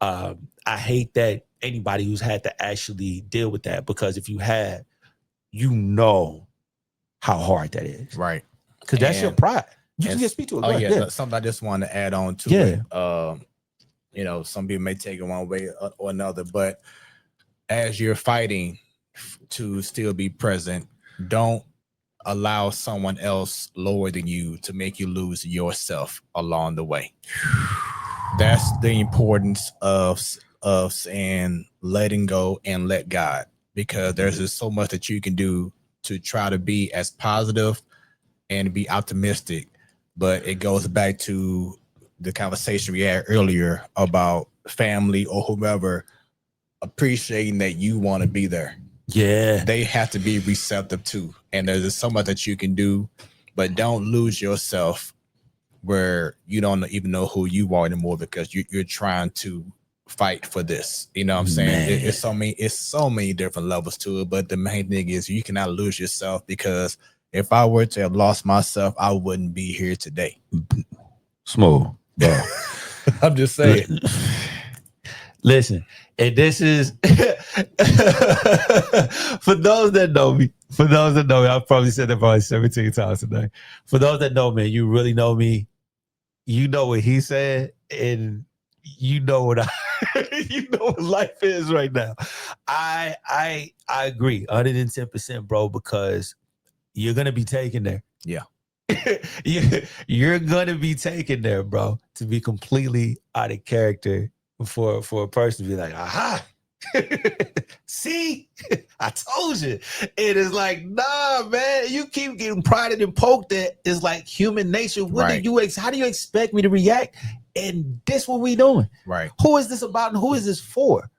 Speaker 3: I hate that anybody who's had to actually deal with that, because if you have, you know how hard that is.
Speaker 2: Right.
Speaker 3: Because that's your pride. You can just speak to it.
Speaker 2: Oh, yeah. Something I just wanted to add on to it. You know, some people may take it one way or another, but as you're fighting to still be present, don't allow someone else lower than you to make you lose yourself along the way. That's the importance of saying letting go and let God, because there's just so much that you can do to try to be as positive and be optimistic. But it goes back to the conversation we had earlier about family or whomever appreciating that you want to be there.
Speaker 3: Yeah.
Speaker 2: They have to be receptive too. And there's just so much that you can do, but don't lose yourself where you don't even know who you are anymore, because you're trying to fight for this. You know what I'm saying? It's so many different levels to it. But the main thing is you cannot lose yourself, because if I were to have lost myself, I wouldn't be here today.
Speaker 3: Smooth. Bro.
Speaker 2: I'm just saying.
Speaker 3: Listen, and this is for those that know me. I've probably said that probably 17 times today. For those that know me, you really know me. You know what he said, and you know what you know what life is right now. I agree 110%, bro, because you're gonna be taken there.
Speaker 2: Yeah.
Speaker 3: You're gonna be taken there, bro, to be completely out of character for a person to be like, aha. See, I told you. It is like, nah, man, you keep getting prodded and poked at. It's like human nature. What do you how do you expect me to react? And this what we doing.
Speaker 2: Right.
Speaker 3: Who is this about and who is this for?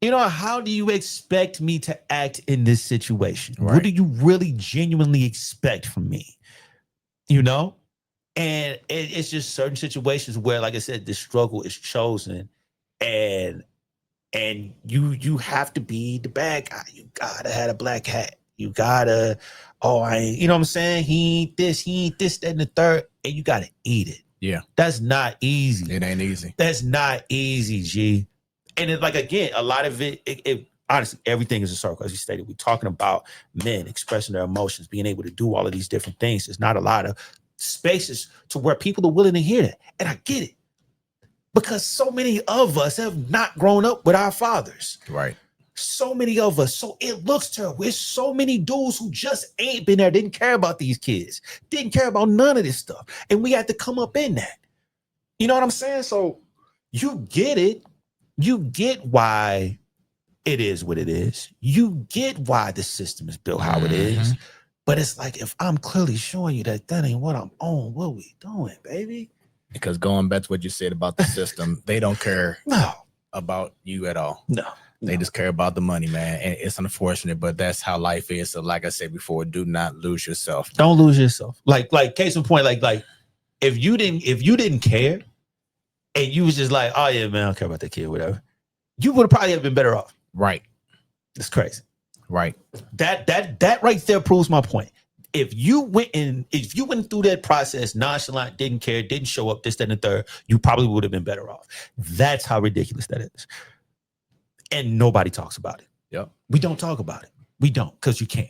Speaker 3: You know, how do you expect me to act in this situation? Right. What do you really genuinely expect from me? You know? And it's just certain situations where, like I said, the struggle is chosen, and you have to be the bad guy. You gotta have a black hat. You gotta, you know what I'm saying? He ain't this, that, and the third, and you gotta eat it.
Speaker 2: Yeah.
Speaker 3: That's not easy.
Speaker 2: It ain't easy.
Speaker 3: That's not easy, G. And it's like, again, a lot of it honestly, everything is a circle. As you stated, we're talking about men expressing their emotions, being able to do all of these different things. There's not a lot of spaces to where people are willing to hear that. And I get it. Because so many of us have not grown up with our fathers.
Speaker 2: Right.
Speaker 3: So many of us. So it looks terrible. There's so many dudes who just ain't been there, didn't care about these kids, didn't care about none of this stuff. And we had to come up in that. You know what I'm saying? So you get it. You get why it is what it is. You get why the system is built how it is. But it's like, if I'm clearly showing you that ain't what I'm on, what we doing, baby?
Speaker 2: Because going back to what you said about the system, they don't care about you at all.
Speaker 3: No.
Speaker 2: They just care about the money, man. And it's unfortunate, but that's how life is. So like I said before, do not lose yourself.
Speaker 3: Don't lose yourself. Like case in point, like if you didn't care and you was just like, oh yeah, man, I don't care about that kid, whatever, you would probably have been better off.
Speaker 2: Right.
Speaker 3: It's crazy.
Speaker 2: Right.
Speaker 3: That right there proves my point. If you went through that process nonchalant, didn't care, didn't show up, this, that, and the third, you probably would have been better off. That's how ridiculous that is. And nobody talks about it.
Speaker 2: Yep.
Speaker 3: We don't talk about it. We don't, because you can't.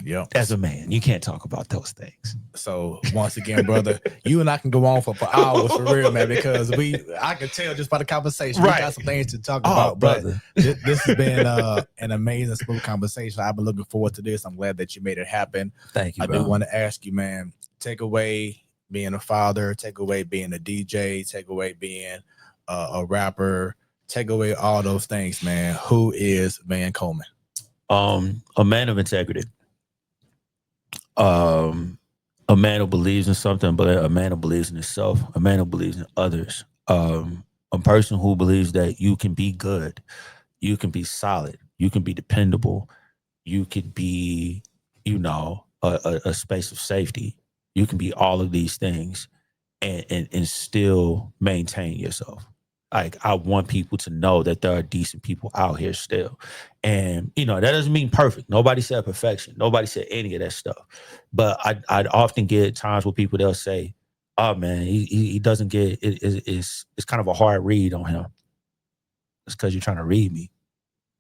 Speaker 2: Yep.
Speaker 3: As a man, you can't talk about those things.
Speaker 2: So once again, brother, you and I can go on for hours for real, man, because I can tell just by the conversation, we got some things to talk about.
Speaker 3: Brother.
Speaker 2: But this has been an amazing, smooth conversation. I've been looking forward to this. I'm glad that you made it happen.
Speaker 3: Thank you,
Speaker 2: I
Speaker 3: bro.
Speaker 2: do want to ask you, man, take away being a father, take away being a DJ, take away being a rapper, take away all those things, man. Who is Van Coleman?
Speaker 3: A man of integrity. A man who believes in something, but a man who believes in himself, a man who believes in others, a person who believes that you can be good, you can be solid, you can be dependable, you could be, a space of safety. You can be all of these things and still maintain yourself. Like, I want people to know that there are decent people out here still. And, that doesn't mean perfect. Nobody said perfection. Nobody said any of that stuff. But I'd often get times where people, they'll say, oh, man, he doesn't get it. It's kind of a hard read on him. It's because you're trying to read me.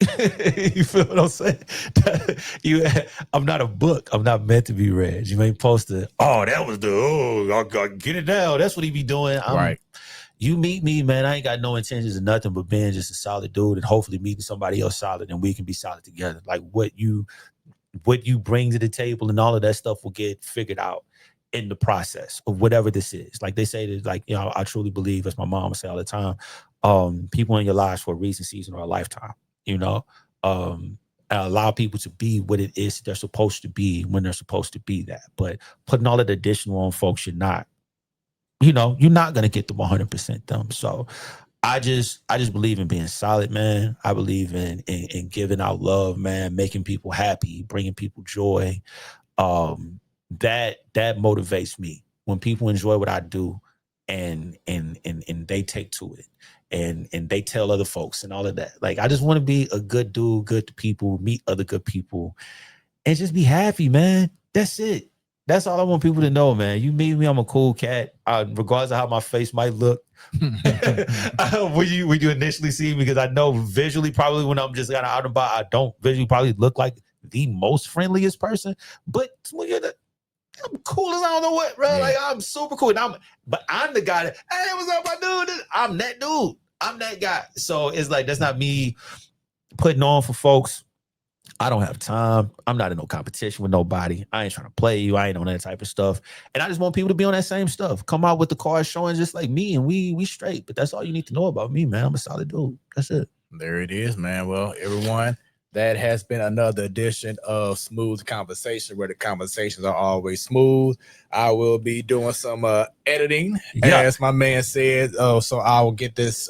Speaker 3: You feel what I'm saying? I'm not a book. I'm not meant to be read. You ain't supposed to, that was get it down. That's what he be doing.
Speaker 2: Right.
Speaker 3: You meet me, man, I ain't got no intentions of nothing but being just a solid dude and hopefully meeting somebody else solid and we can be solid together. Like, what you bring to the table and all of that stuff will get figured out in the process of whatever this is. Like they say that, like, I truly believe, as my mom would say all the time, people in your lives for a reason, season, or a lifetime, allow people to be what it is they're supposed to be when they're supposed to be that. But putting all of the additional on folks, you're not going to get them 100% them. So I just believe in being solid, man. I believe in giving out love, man, making people happy, bringing people joy. That motivates me when people enjoy what I do and they take to it and they tell other folks and all of that. Like, I just want to be a good dude, good to people, meet other good people, and just be happy, man. That's it. That's all I want people to know, man. You meet me, I'm a cool cat. Regardless of how my face might look. When you initially see me, because I know visually, probably when I'm just kind of out and about, I don't visually probably look like the most friendliest person. But when I'm cool as I don't know what, bro. Yeah. Like, I'm super cool. But I'm the guy that, hey, what's up, my dude? I'm that dude. I'm that guy. So it's like, that's not me putting on for folks. I don't have time. I'm not in no competition with nobody. I ain't trying to play you. I ain't on that type of stuff. And I just want people to be on that same stuff. Come out with the cars showing just like me, and we straight. But that's all you need to know about me, man. I'm a solid dude. That's it.
Speaker 2: There it is, man. Well, everyone, that has been another edition of Smooth Conversation, where the conversations are always smooth. I will be doing some editing, as my man said. So I will get this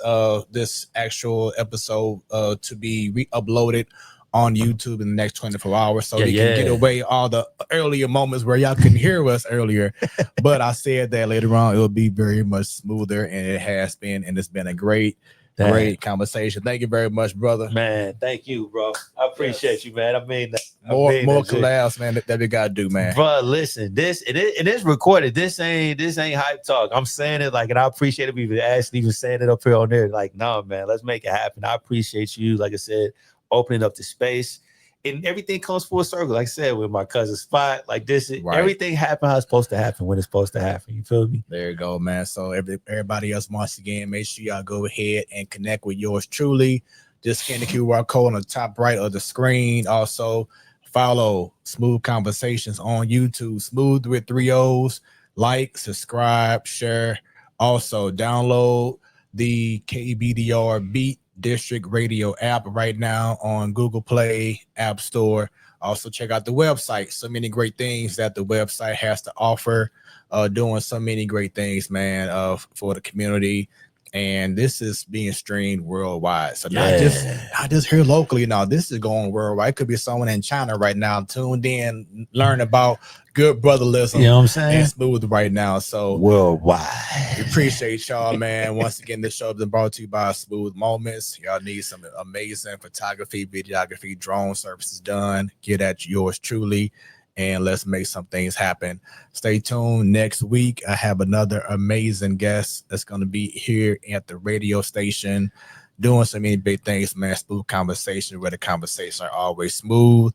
Speaker 2: actual episode to be re-uploaded on YouTube in the next 24 hours, so you can get away all the earlier moments where y'all couldn't hear us earlier. But I said that later on, it'll be very much smoother, and it has been, and it's been a great conversation. Thank you very much, brother.
Speaker 3: Man, thank you, bro. I appreciate you, man. I mean,
Speaker 2: more collabs, man, that we gotta do, man.
Speaker 3: Bro, listen, this it is recorded. This ain't hype talk. I'm saying it like, and I appreciate it. Even Ashley even saying it up here on there. Like, no, man, let's make it happen. I appreciate you. Like I said, opening up the space, and everything comes full circle. Like I said, with my cousin Spot, like this, everything happened how it's supposed to happen when it's supposed to happen. You feel me?
Speaker 2: There you go, man. So everybody else, once again, make sure y'all go ahead and connect with yours truly. Just scan the QR code on the top right of the screen. Also, follow Smooth Conversations on YouTube, Smooth with 3 O's. Like, subscribe, share. Also, download the KBDR Beat District Radio app right now on Google Play, App Store. Also, check out the website. So many great things that the website has to offer. Doing so many great things, man, for the community. And this is being streamed worldwide. So not just here locally. Now, this is going worldwide. It could be someone in China right now tuned in, learn about good brotherlyzm.
Speaker 3: You know what I'm saying?
Speaker 2: And Smooth right now. So
Speaker 3: worldwide.
Speaker 2: We appreciate y'all, man. Once again, this show has been brought to you by Smooth Moments. Y'all need some amazing photography, videography, drone services done. Get at yours truly. And let's make some things happen. Stay tuned. Next week, I have another amazing guest that's going to be here at the radio station doing so many big things, man. Smooth Conversation, where the conversations are always smooth.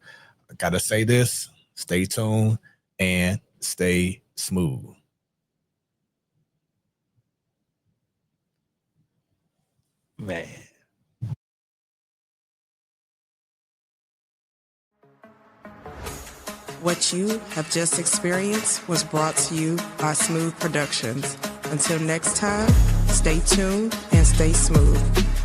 Speaker 2: I got to say this. stay tuned, and stay smooth.
Speaker 4: Man.
Speaker 1: What you have just experienced was brought to you by Smoooth Productions. Until next time, stay tuned and stay smooth.